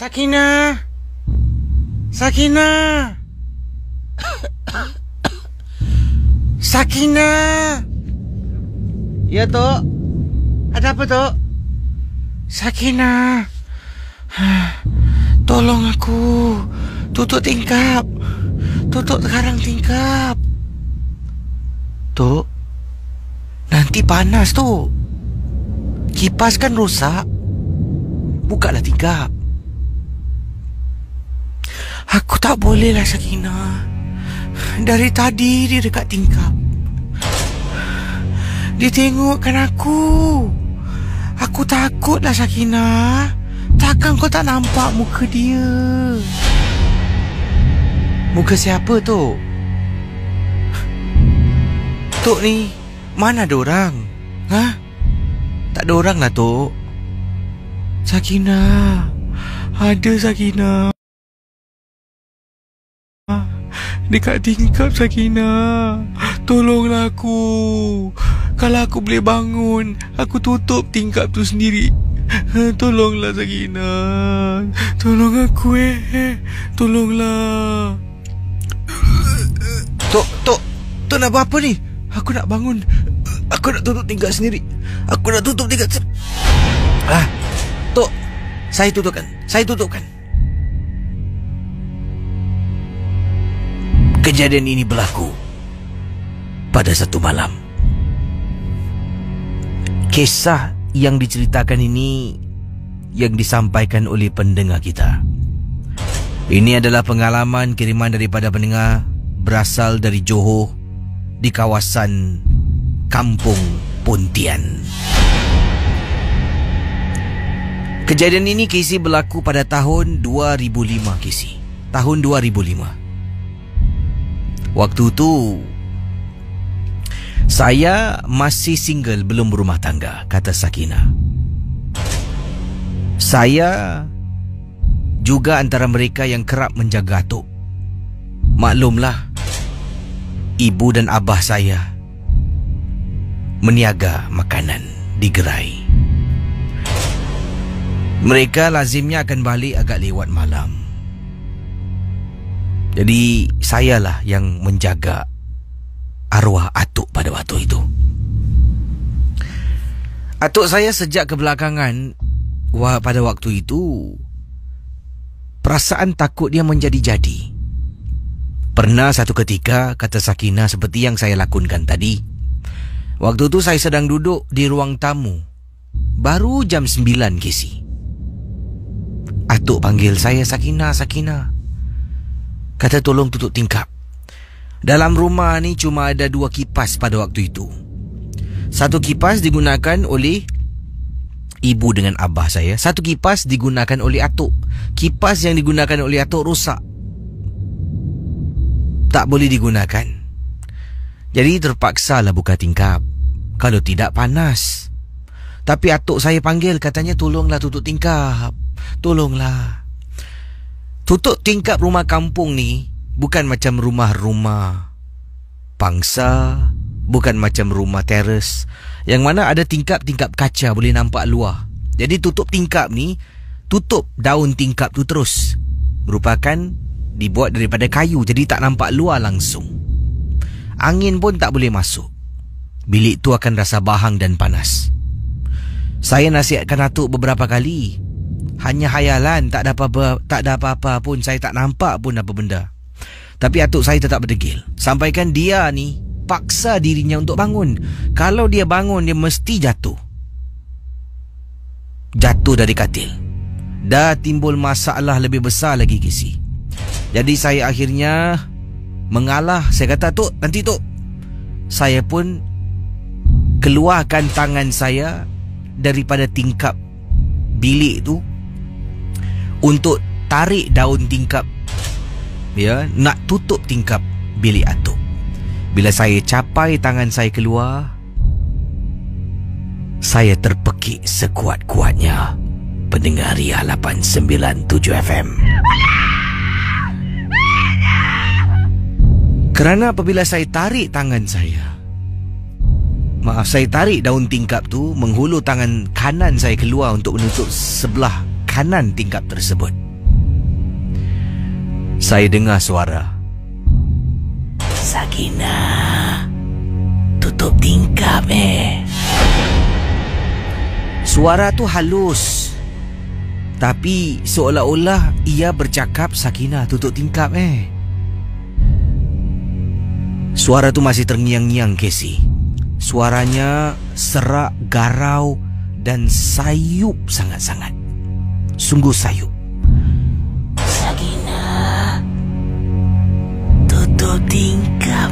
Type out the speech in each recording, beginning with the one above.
Sakinah. Sakinah. Sakinah. Ya, Tok. Ada apa, Tok? Sakinah. Tolong aku. Tutup tingkap. Tutup sekarang tingkap. Tok, nanti panas, Tok. Kipas kan rusak. Bukalah tingkap. Aku tak bolehlah, Sakinah. Dari tadi dia dekat tingkap. Dia tengokkan aku. Aku takutlah, Sakinah. Takkan kau tak nampak muka dia? Muka siapa, Tok? Tok ni, mana ada orang? Ha? Tak ada orang lah, Tok. Sakinah. Ada, Sakinah. Dekat tingkap, Sakinah. Tolonglah aku. Kalau aku boleh bangun, aku tutup tingkap tu sendiri. Tolonglah, Sakinah. Tolong aku, Tolonglah. Tok nak buat apa ni? Aku nak bangun. Aku nak tutup tingkap sendiri. Aku nak tutup tingkap sendiri. Tok, saya tutupkan. Kejadian ini berlaku pada satu malam. Kisah yang diceritakan ini yang disampaikan oleh pendengar kita. Ini adalah pengalaman kiriman daripada pendengar berasal dari Johor di kawasan Kampung Pontian. Kejadian ini Casey berlaku pada tahun 2005, Casey. Tahun 2005. Waktu tu saya masih single, belum berumah tangga, kata Sakinah. Saya juga antara mereka yang kerap menjaga atuk. Maklumlah, ibu dan abah saya meniaga makanan di gerai. Mereka lazimnya akan balik agak lewat malam. Jadi sayalah yang menjaga arwah atuk pada waktu itu. Atuk saya sejak kebelakangan pada waktu itu perasaan takut dia menjadi-jadi. Pernah satu ketika, kata Sakinah, seperti yang saya lakonkan tadi. Waktu itu saya sedang duduk di ruang tamu. Baru jam 9, Casey. Atuk panggil saya, Sakinah. Kata tolong tutup tingkap. Dalam rumah ni cuma ada 2 kipas pada waktu itu. Satu kipas digunakan oleh ibu dengan abah saya. Satu kipas digunakan oleh atuk. Kipas yang digunakan oleh atuk rosak. Tak boleh digunakan. Jadi terpaksalah buka tingkap. Kalau tidak panas. Tapi atuk saya panggil, katanya tolonglah tutup tingkap. Tolonglah. Tutup tingkap rumah kampung ni bukan macam rumah-rumah pangsa, bukan macam rumah teres yang mana ada tingkap-tingkap kaca boleh nampak luar. Jadi tutup tingkap ni, tutup daun tingkap tu terus. Merupakan dibuat daripada kayu, jadi tak nampak luar langsung. Angin pun tak boleh masuk. Bilik tu akan rasa bahang dan panas. Saya nasihatkan atuk beberapa kali. Hanya hayalan, tak ada apa-apa pun. Saya tak nampak pun apa benda. Tapi atuk saya tetap berdegil. Sampaikan dia ni paksa dirinya untuk bangun. Kalau dia bangun, dia mesti jatuh. Jatuh dari katil. Dah timbul masalah lebih besar lagi, Casey. Jadi saya akhirnya mengalah. Saya kata, Tok, nanti Tok. Saya pun keluarkan tangan saya daripada tingkap bilik tu untuk tarik daun tingkap, ya, nak tutup tingkap bilik atuk. Bila saya capai tangan saya keluar, saya terpekik sekuat-kuatnya. Pendengar Ria 897 FM. Kerana apabila saya tarik tangan saya, saya tarik daun tingkap tu, menghulur tangan kanan saya keluar untuk menutup sebelah kanan tingkap tersebut. Saya dengar suara. Sakinah, tutup tingkap Suara tu halus, tapi seolah-olah ia bercakap, Sakinah, tutup tingkap Suara tu masih terngiang-ngiang, Casey. Suaranya serak, garau dan sayup sangat-sangat. Sungguh sayup. Sakinah, tutup tingkap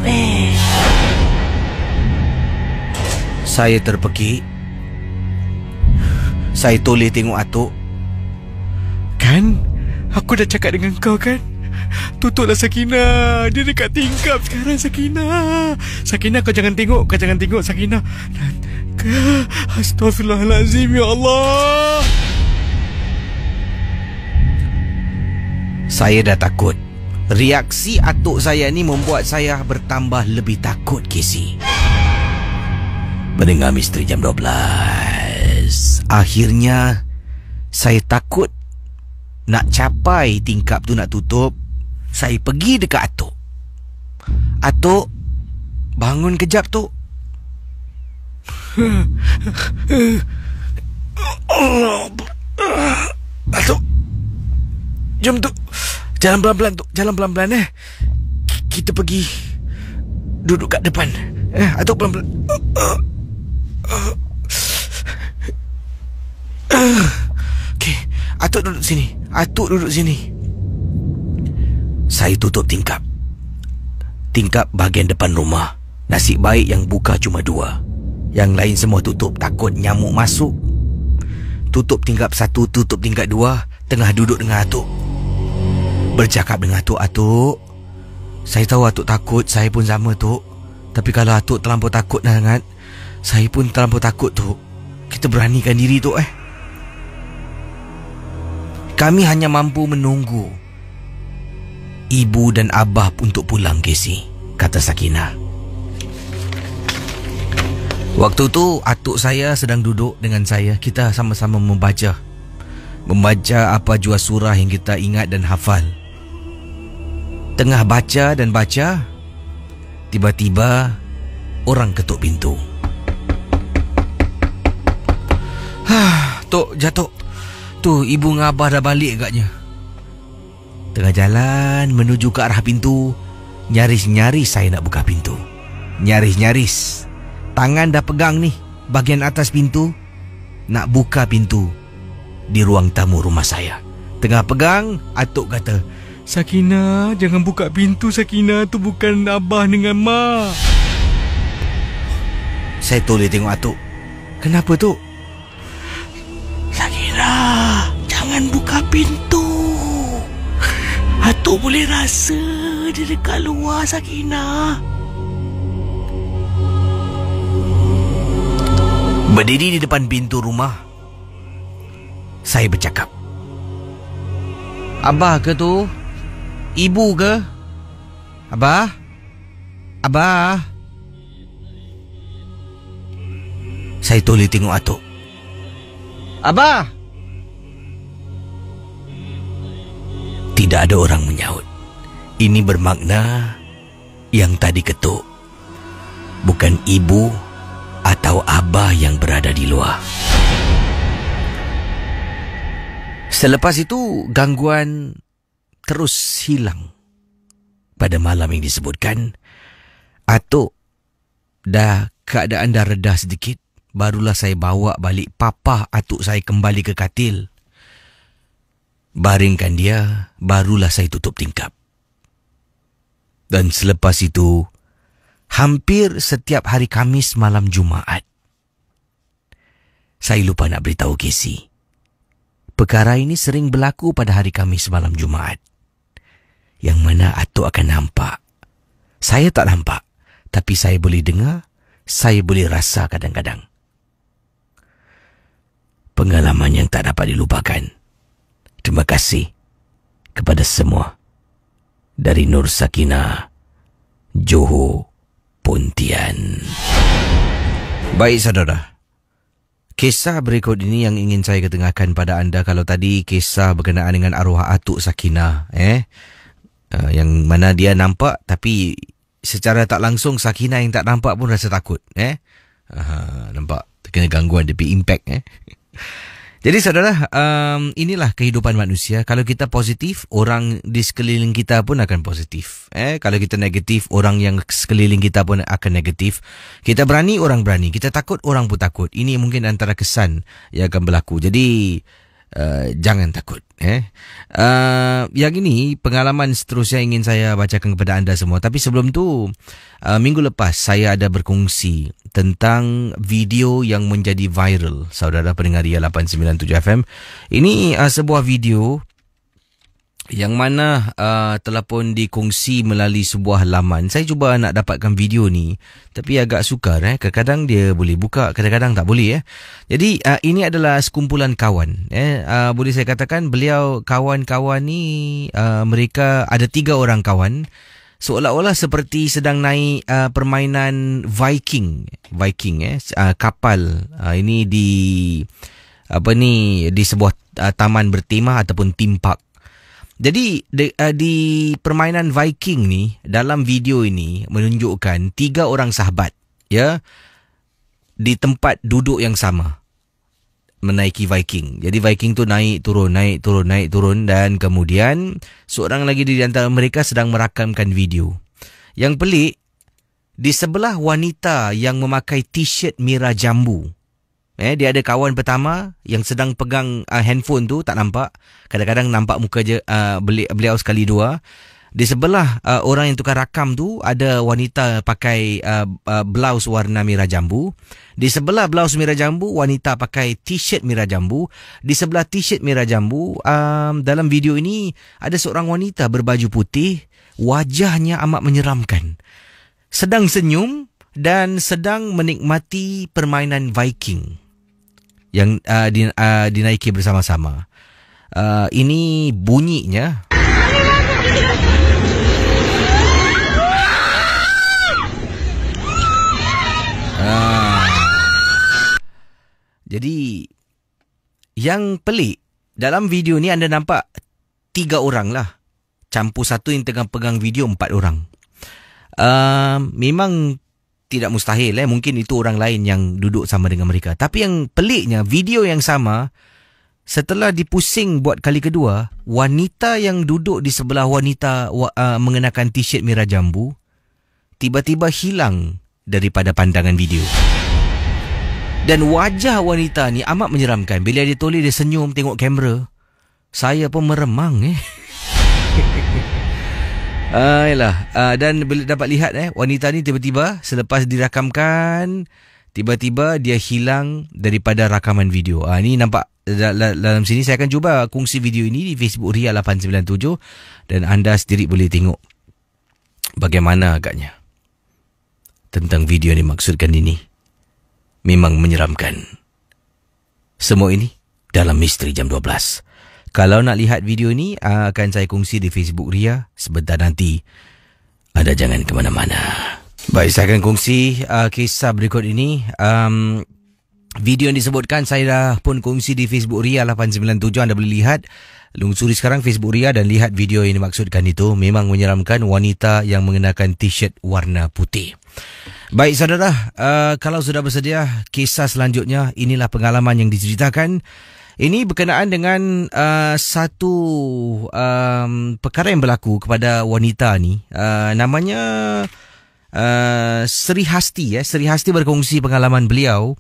Saya terpekik. Saya toleh tengok atuk. Kan, aku dah cakap dengan kau kan, tutuplah Sakinah. Dia dekat tingkap sekarang, Sakinah. Sakinah, kau jangan tengok. Kau jangan tengok, Sakinah. Astaghfirullahalazim, ya Allah. Saya dah takut. Reaksi atuk saya ni membuat saya bertambah lebih takut, Casey. Mendengar misteri jam 12. Akhirnya saya takut nak capai tingkap tu nak tutup. Saya pergi dekat atuk. Atuk, bangun kejap tu. Atuk, jom tu. Jalan pelan-pelan tu. Jalan pelan-pelan Kita pergi duduk kat depan. Atuk pelan-pelan. Okey, atuk duduk sini. Atuk duduk sini. Saya tutup tingkap. Tingkap bahagian depan rumah. Nasib baik yang buka cuma 2. Yang lain semua tutup, takut nyamuk masuk. Tutup tingkap 1, tutup tingkap 2. Tengah duduk dengan atuk. Bercakap dengan atuk. Atuk, saya tahu atuk takut. Saya pun sama, Tok. Tapi kalau atuk terlampau takut sangat, saya pun terlampau takut, Tok. Kita beranikan diri, Tok. Kami hanya mampu menunggu ibu dan abah untuk pulang, Casey, kata Sakinah. Waktu tu atuk saya sedang duduk dengan saya. Kita sama-sama membaca apa jua surah yang kita ingat dan hafal. Tengah baca dan baca, tiba-tiba orang ketuk pintu. Tok, jatuh. Tu, ibu dengan abah dah balik agaknya. Tengah jalan menuju ke arah pintu, nyaris-nyaris saya nak buka pintu. Nyaris-nyaris. Tangan dah pegang ni bahagian atas pintu, nak buka pintu di ruang tamu rumah saya. Tengah pegang, atuk kata, Sakinah, jangan buka pintu, Sakinah. Tu bukan abah dengan mak. Saya toleh tengok atuk. Kenapa, Tok? Sakinah, jangan buka pintu. Atuk boleh rasa dia dekat luar, Sakinah. Berdiri di depan pintu rumah, saya bercakap. Abah ke tu? Ibu ke? Abah? Abah? Saya toleh tengok atuk. Abah? Tidak ada orang menyaut. Ini bermakna yang tadi ketuk bukan ibu atau abah yang berada di luar. Selepas itu, gangguan terus hilang. Pada malam yang disebutkan, atuk keadaan dah redah sedikit. Barulah saya bawa balik papa atuk saya kembali ke katil. Baringkan dia, barulah saya tutup tingkap. Dan selepas itu, hampir setiap hari Khamis malam Jumaat, saya lupa nak beritahu Casey. Perkara ini sering berlaku pada hari Khamis malam Jumaat, yang mana atuk akan nampak. Saya tak nampak, tapi saya boleh dengar, saya boleh rasa kadang-kadang. Pengalaman yang tak dapat dilupakan. Terima kasih kepada semua. Dari Nur Sakinah, Johor, Pontian. Baik saudara, kisah berikut ini yang ingin saya ketengahkan pada anda. Kalau tadi kisah berkenaan dengan arwah atuk Sakinah, Yang mana dia nampak tapi secara tak langsung Sakinah yang tak nampak pun rasa takut. Nampak kena gangguan dia pergi impact. Jadi saudara, inilah kehidupan manusia. Kalau kita positif, orang di sekeliling kita pun akan positif. Kalau kita negatif, orang yang sekeliling kita pun akan negatif. Kita berani, orang berani. Kita takut, orang pun takut. Ini mungkin antara kesan yang akan berlaku. Jadi jangan takut. Yang ini pengalaman seterusnya ingin saya bacakan kepada anda semua. Tapi sebelum tu, minggu lepas saya ada berkongsi tentang video yang menjadi viral, saudara pendengar Ria 897 FM. Ini sebuah video yang mana telah pun dikongsi melalui sebuah laman. Saya cuba nak dapatkan video ni, tapi agak sukar. Kadang-kadang dia boleh buka, kadang-kadang tak boleh. Jadi ini adalah sekumpulan kawan. Boleh saya katakan beliau kawan-kawan ni, mereka ada 3 orang kawan. Seolah-olah seperti sedang naik permainan Viking, kapal. Ini di sebuah taman bertema ataupun theme park. Jadi di permainan Viking ni, dalam video ini menunjukkan 3 orang sahabat, di tempat duduk yang sama menaiki Viking. Jadi Viking tu naik turun dan kemudian seorang lagi di antara mereka sedang merakamkan video. Yang pelik, di sebelah wanita yang memakai t-shirt merah jambu. Dia ada kawan pertama yang sedang pegang handphone tu, tak nampak. Kadang-kadang nampak muka je beliau sekali dua. Di sebelah orang yang tukar rakam tu ada wanita pakai blouse warna merah jambu. Di sebelah blouse merah jambu wanita pakai t-shirt merah jambu. Di sebelah t-shirt merah jambu dalam video ini ada seorang wanita berbaju putih, wajahnya amat menyeramkan, sedang senyum dan sedang menikmati permainan Viking yang dinaiki bersama-sama. Ini bunyinya. Jadi yang pelik dalam video ni anda nampak 3 orang lah, campur satu yang tengah pegang video 4 orang. Memang tidak mustahil, mungkin itu orang lain yang duduk sama dengan mereka. Tapi yang peliknya, video yang sama, setelah dipusing buat kali kedua, wanita yang duduk di sebelah wanita mengenakan t-shirt merah jambu tiba-tiba hilang daripada pandangan video. Dan wajah wanita ni amat menyeramkan. Bila dia toleh, dia senyum tengok kamera. Saya pun meremang. Dan bila dapat lihat wanita ni tiba-tiba selepas dirakamkan, tiba-tiba dia hilang daripada rakaman video. Ni nampak dalam sini. Saya akan cuba kongsi video ini di Facebook Ria 897 dan anda sendiri boleh tengok bagaimana agaknya tentang video ni. Maksudkan ini memang menyeramkan. Semua ini dalam Misteri Jam 12. Kalau nak lihat video ni, akan saya kongsi di Facebook Ria sebentar nanti. Anda jangan ke mana-mana. Baik, saya akan kongsi kisah berikut ini. Video yang disebutkan saya dah pun kongsi di Facebook Ria 897. Anda boleh lihat. Lungsuri sekarang Facebook Ria dan lihat video yang dimaksudkan itu. Memang menyeramkan, wanita yang mengenakan t-shirt warna putih. Baik saudara, kalau sudah bersedia, kisah selanjutnya, inilah pengalaman yang diceritakan. Ini berkenaan dengan satu perkara yang berlaku kepada wanita ni. Namanya Sri Hasti. Sri Hasti berkongsi pengalaman beliau.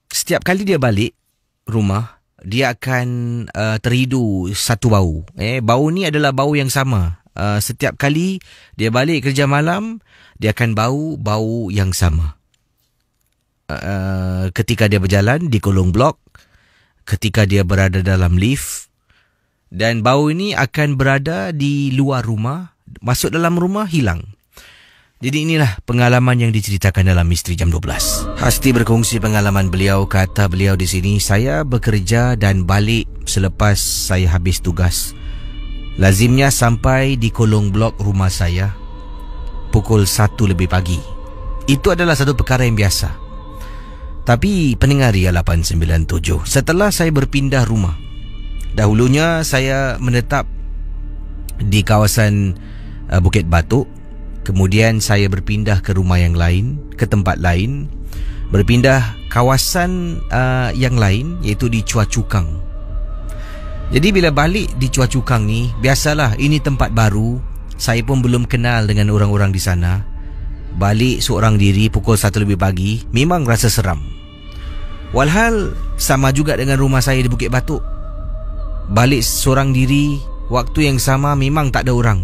Setiap kali dia balik rumah, dia akan terhidu satu bau. Bau ni adalah bau yang sama. Setiap kali dia balik kerja malam, dia akan bau yang sama. Ketika dia berjalan di kolong blok, ketika dia berada dalam lift, dan bau ini akan berada di luar rumah, masuk dalam rumah, hilang. Jadi inilah pengalaman yang diceritakan dalam Misteri Jam 12. Hasti berkongsi pengalaman beliau. Kata beliau di sini, saya bekerja dan balik selepas saya habis tugas. Lazimnya sampai di kolong blok rumah saya pukul 1 lebih pagi. Itu adalah satu perkara yang biasa. Tapi pendengar Ria 897, setelah saya berpindah rumah, dahulunya saya menetap di kawasan Bukit Batok. Kemudian saya berpindah ke rumah yang lain, ke tempat lain, berpindah kawasan yang lain, iaitu di Chua Chu Kang. Jadi bila balik di Chua Chu Kang ni, biasalah ini tempat baru, saya pun belum kenal dengan orang-orang di sana. Balik seorang diri pukul 1 lebih pagi, memang rasa seram. Walhal sama juga dengan rumah saya di Bukit Batok. Balik seorang diri, waktu yang sama memang tak ada orang.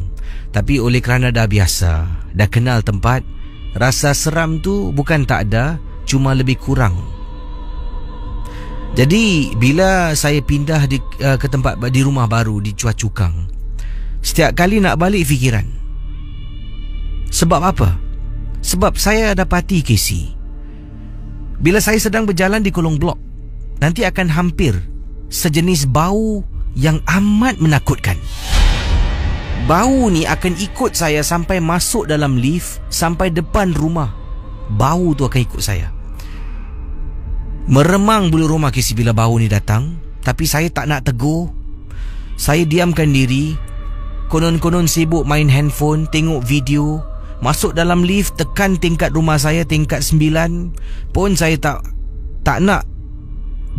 Tapi oleh kerana dah biasa, dah kenal tempat, rasa seram tu bukan tak ada, cuma lebih kurang. Jadi bila saya pindah ke tempat di rumah baru di Chua Chu Kang, setiap kali nak balik fikiran. Sebab apa? Sebab saya dapati Casey, bila saya sedang berjalan di kolong blok, nanti akan hampir sejenis bau yang amat menakutkan. Bau ni akan ikut saya sampai masuk dalam lift, sampai depan rumah. Bau tu akan ikut saya. Meremang bulu rumah Casey bila bau ni datang. Tapi saya tak nak tegur. Saya diamkan diri. Konon-konon sibuk main handphone, tengok video. Masuk dalam lift, tekan tingkat rumah saya, tingkat 9. Pun saya tak nak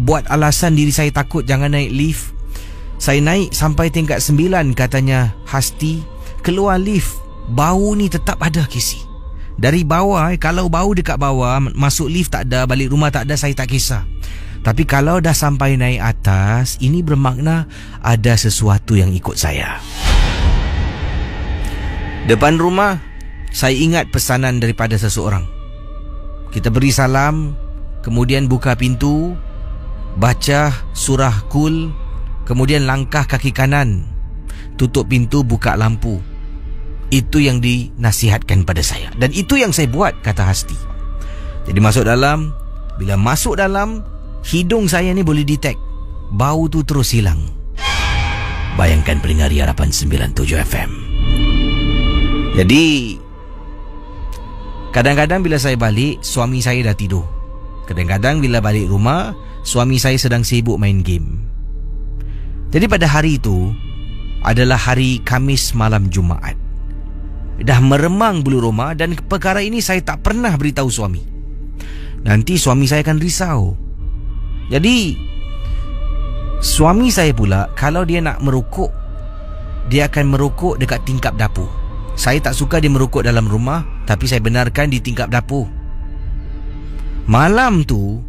buat alasan diri saya takut jangan naik lift. Saya naik sampai tingkat 9, katanya Hasti. Keluar lift, bau ni tetap ada Casey. Dari bawah, kalau bau dekat bawah, masuk lift tak ada, balik rumah tak ada, saya tak kisah. Tapi kalau dah sampai naik atas, ini bermakna ada sesuatu yang ikut saya. Depan rumah, saya ingat pesanan daripada seseorang. Kita beri salam, kemudian buka pintu, baca surah Kul, kemudian langkah kaki kanan, tutup pintu, buka lampu. Itu yang dinasihatkan pada saya. Dan itu yang saya buat, kata Hasti. Jadi masuk dalam. Bila masuk dalam, hidung saya ni boleh detect. Bau tu terus hilang. Bayangkan pendengar Harapan 97 FM. Jadi kadang-kadang bila saya balik, suami saya dah tidur. Kadang-kadang bila balik rumah, suami saya sedang sibuk main game. Jadi pada hari itu adalah hari Khamis malam Jumaat. Dah meremang bulu rumah, dan perkara ini saya tak pernah beritahu suami. Nanti suami saya akan risau. Jadi suami saya pula, kalau dia nak merokok, dia akan merokok dekat tingkap dapur. Saya tak suka dia merokok dalam rumah, tapi saya benarkan di tingkap dapur. Malam tu,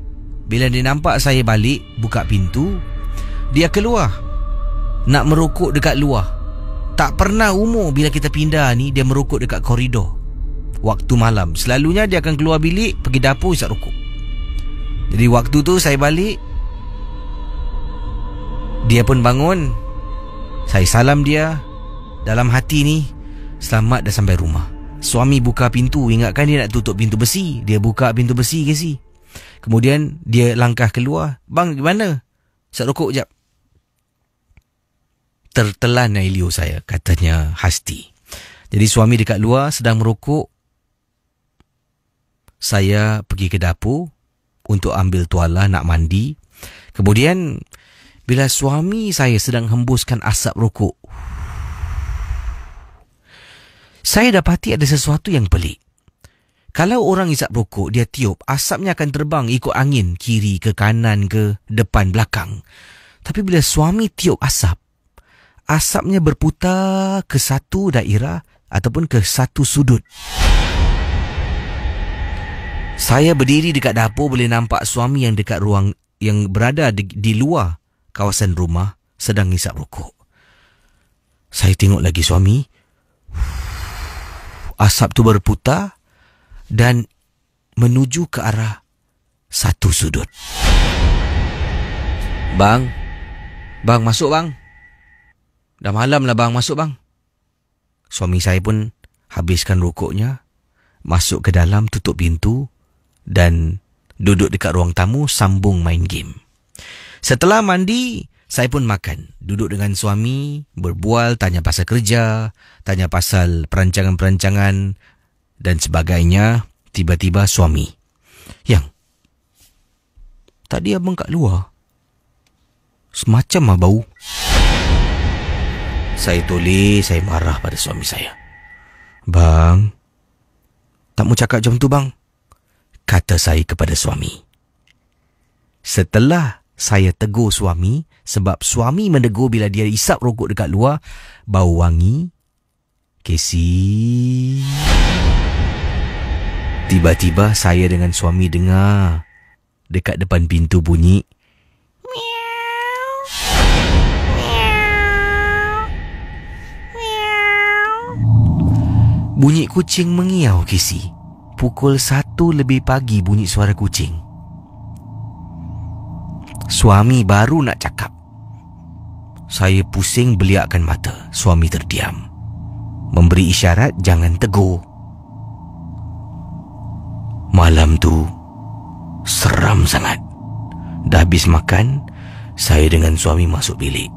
bila dia nampak saya balik, buka pintu, dia keluar nak merokok dekat luar. Tak pernah umur bila kita pindah ni, dia merokok dekat koridor waktu malam. Selalunya dia akan keluar bilik, pergi dapur, isap rokok. Jadi waktu tu saya balik, dia pun bangun. Saya salam dia. Dalam hati ni, selamat dah sampai rumah. Suami buka pintu, ingatkan dia nak tutup pintu besi. Dia buka pintu besi ke si. Kemudian dia langkah keluar. Bang, di mana? Isap rokok jap. Tertelan Ailio saya, katanya Hasti. Jadi suami dekat luar sedang merokok. Saya pergi ke dapur untuk ambil tuala nak mandi. Kemudian bila suami saya sedang hembuskan asap rokok, saya dapati ada sesuatu yang pelik. Kalau orang isap rokok, dia tiup, asapnya akan terbang ikut angin, kiri ke kanan ke depan belakang. Tapi bila suami tiup asap, asapnya berputar ke satu daerah ataupun ke satu sudut. Saya berdiri dekat dapur, boleh nampak suami yang dekat ruang, yang berada di luar kawasan rumah, sedang hisap rokok. Saya tengok lagi suami. Asap tu berputar dan menuju ke arah satu sudut. Bang, masuk bang. Dah malam lah bang, masuk bang. Suami saya pun habiskan rokoknya, masuk ke dalam, tutup pintu dan duduk dekat ruang tamu, sambung main game. Setelah mandi, saya pun makan. Duduk dengan suami, berbual, tanya pasal kerja, tanya pasal perancangan-perancangan dan sebagainya. Tiba-tiba suami, "Yang, tadi abang kat luar, semacam bau." Saya toleh, saya marah pada suami saya. Bang, tak mau cakap macam tu bang, kata saya kepada suami. Setelah saya tegur suami, sebab suami menegur bila dia isap rokok dekat luar, bau wangi. Casey. Tiba-tiba saya dengan suami dengar dekat depan pintu bunyi miau, miau, miau. Bunyi kucing mengiau, Casey. Pukul 1 lebih pagi bunyi suara kucing. Suami baru nak cakap. Saya pusing beliakkan mata. Suami terdiam, memberi isyarat jangan tegur. Malam tu seram sangat. Dah habis makan, saya dengan suami masuk bilik.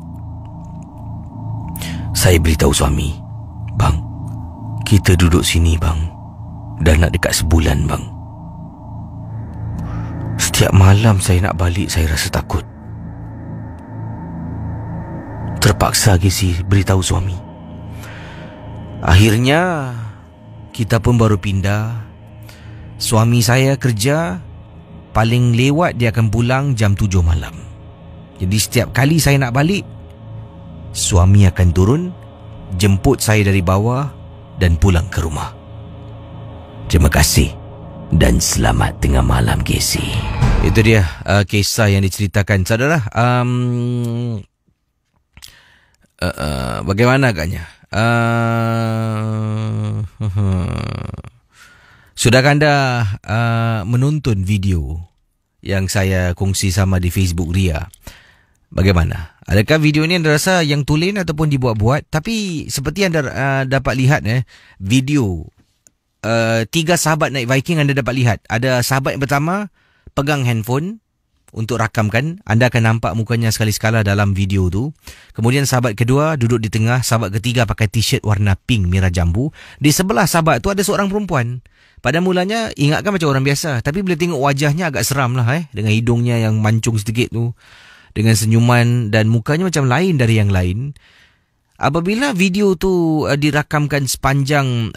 Saya beritahu suami, bang, kita duduk sini bang, dah nak dekat sebulan bang. Setiap malam saya nak balik, saya rasa takut. Terpaksa Casey beritahu suami. Akhirnya kita pun baru pindah. Suami saya kerja, paling lewat dia akan pulang jam 7 malam. Jadi setiap kali saya nak balik, suami akan turun, jemput saya dari bawah dan pulang ke rumah. Terima kasih dan selamat tengah malam, Casey. Itu dia kisah yang diceritakan. Saudara, bagaimana agaknya? Sudahkah anda menonton video yang saya kongsi sama di Facebook Ria? Bagaimana? Adakah video ni anda rasa yang tulen ataupun dibuat-buat? Tapi seperti anda dapat lihat video 3 sahabat naik Viking, anda dapat lihat. Ada sahabat yang pertama pegang handphone untuk rakamkan. Anda akan nampak mukanya sekali-sekala dalam video tu. Kemudian sahabat kedua duduk di tengah. Sahabat ketiga pakai t-shirt warna pink merah jambu. Di sebelah sahabat tu ada seorang perempuan. Pada mulanya ingatkan macam orang biasa, tapi bila tengok wajahnya agak seram lah dengan hidungnya yang mancung sedikit tu, dengan senyuman dan mukanya macam lain dari yang lain. Apabila video tu dirakamkan sepanjang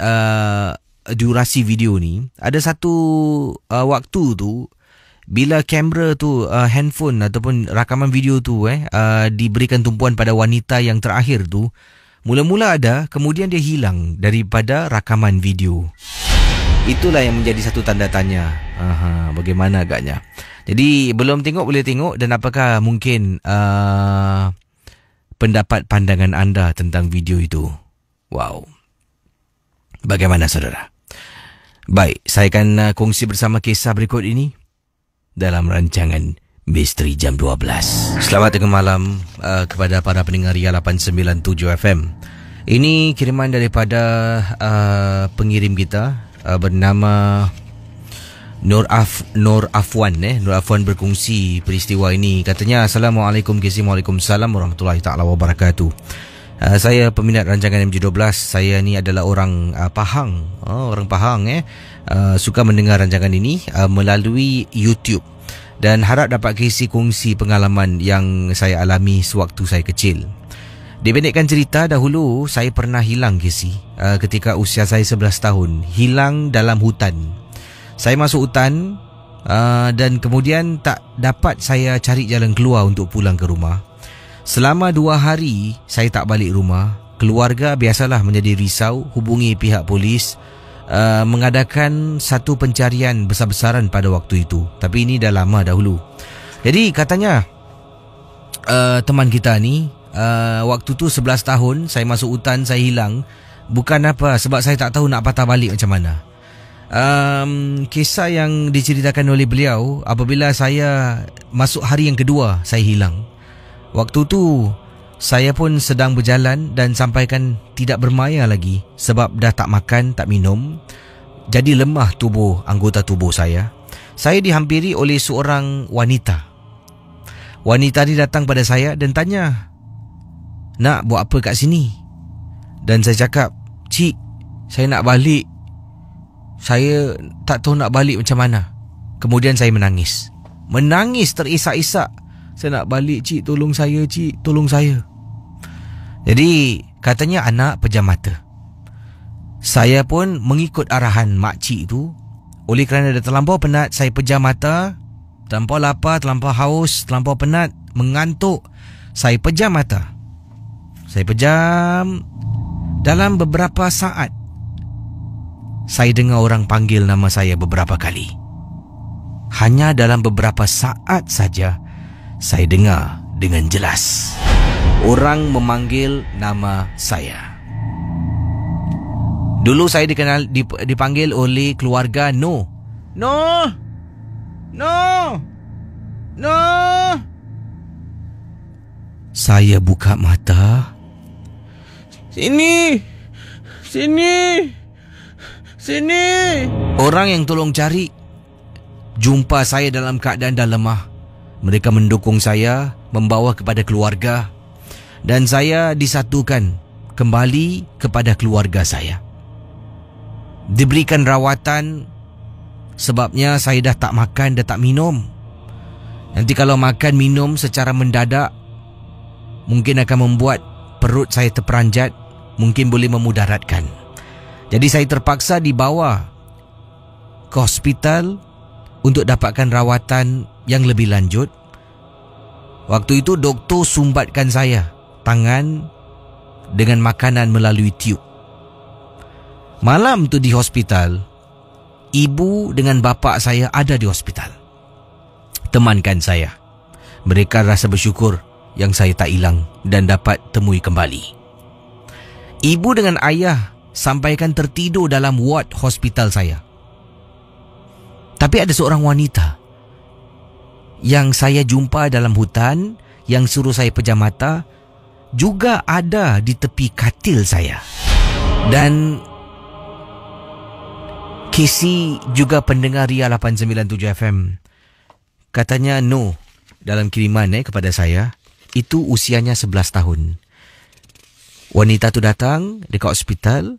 durasi video ni, ada satu waktu tu bila kamera tu handphone ataupun rakaman video tu diberikan tumpuan pada wanita yang terakhir tu, mula-mula ada, kemudian dia hilang daripada rakaman video. Itulah yang menjadi satu tanda tanya. Bagaimana agaknya? Jadi belum tengok boleh tengok, dan apakah mungkin pendapat pandangan anda tentang video itu? Wow. Bagaimana saudara? Baik, saya akan kongsi bersama kisah berikut ini dalam rancangan Misteri Jam 12. Selamat tengah malam kepada para pendengar Ria 897 FM. Ini kiriman daripada pengirim kita bernama Nur Afwan. Nur Afwan berkongsi peristiwa ini. Katanya, Assalamualaikum Casey. Waalaikumsalam warahmatullahi ta'ala wabarakatuh. Saya peminat rancangan MJ12. Saya ni adalah orang Pahang. Orang Pahang suka mendengar rancangan ini melalui YouTube, dan harap dapat Casey kongsi pengalaman yang saya alami sewaktu saya kecil. Dipendekkan cerita, dahulu saya pernah hilang, Casey. Ketika usia saya 11 tahun, hilang dalam hutan. Saya masuk hutan dan kemudian tak dapat saya cari jalan keluar untuk pulang ke rumah. Selama 2 hari saya tak balik rumah. Keluarga biasalah menjadi risau, hubungi pihak polis, mengadakan satu pencarian besar-besaran pada waktu itu. Tapi ini dah lama dahulu. Jadi katanya teman kita ni, waktu tu 11 tahun saya masuk hutan, saya hilang. Bukan apa, sebab saya tak tahu nak patah balik macam mana. Kisah yang diceritakan oleh beliau, apabila saya masuk hari yang kedua saya hilang. Waktu tu saya pun sedang berjalan dan sampaikan tidak bermaya lagi, sebab dah tak makan, tak minum. Jadi lemah anggota tubuh saya. Saya dihampiri oleh seorang wanita. Wanita ni datang pada saya dan tanya, "Nak buat apa kat sini?" Dan saya cakap, "Cik, saya nak balik. Saya tak tahu nak balik macam mana." Kemudian saya menangis. Menangis terisak-isak. "Saya nak balik, cik. Tolong saya, cik. Tolong saya." Jadi katanya anak pejam mata. Saya pun mengikut arahan makcik tu. Oleh kerana dah terlampau penat, saya pejam mata. Terlampau lapar, terlampau haus, terlampau penat, mengantuk. Saya pejam mata. Saya pejam. Dalam beberapa saat, saya dengar orang panggil nama saya beberapa kali. Hanya dalam beberapa saat saja, saya dengar dengan jelas orang memanggil nama saya. Dulu saya dipanggil oleh keluarga No. No. No. No. Saya buka mata. Sini. Sini. Sini. Orang yang tolong cari jumpa saya dalam keadaan dah lemah. Mereka mendukung saya, membawa kepada keluarga, dan saya disatukan kembali kepada keluarga saya. Diberikan rawatan sebabnya saya dah tak makan, dah tak minum. Nanti kalau makan minum secara mendadak, mungkin akan membuat perut saya terperanjat, mungkin boleh memudaratkan. Jadi saya terpaksa dibawa ke hospital untuk dapatkan rawatan yang lebih lanjut. Waktu itu doktor sumbatkan saya tangan dengan makanan melalui tiub. Malam tu di hospital, ibu dengan bapa saya ada di hospital. Temankan saya. Mereka rasa bersyukur yang saya tak hilang dan dapat temui kembali. Ibu dengan ayah sampaikan tertidur dalam ward hospital saya. Tapi ada seorang wanita yang saya jumpa dalam hutan yang suruh saya pejam mata juga ada di tepi katil saya. Dan Casey juga pendengar Ria 897 FM. Katanya No dalam kiriman kepada saya, itu usianya 11 tahun. Wanita tu datang dekat hospital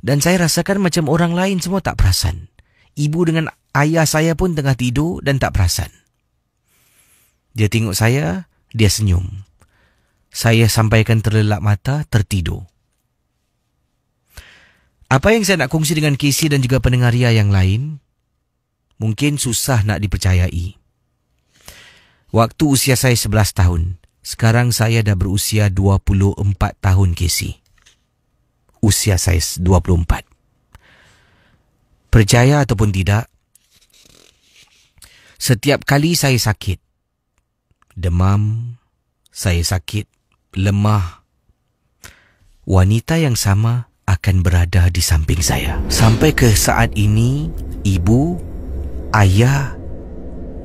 dan saya rasakan macam orang lain semua tak perasan. Ibu dengan ayah saya pun tengah tidur dan tak perasan. Dia tengok saya, dia senyum. Saya sampaikan terlelap mata, tertidur. Apa yang saya nak kongsi dengan Casey dan juga pendengar Ria yang lain, mungkin susah nak dipercayai. Waktu usia saya 11 tahun, sekarang saya dah berusia 24 tahun, Casey. Usia saya 24. Percaya ataupun tidak, setiap kali saya sakit, demam, saya sakit, lemah, wanita yang sama akan berada di samping saya. Sampai ke saat ini, ibu, ayah,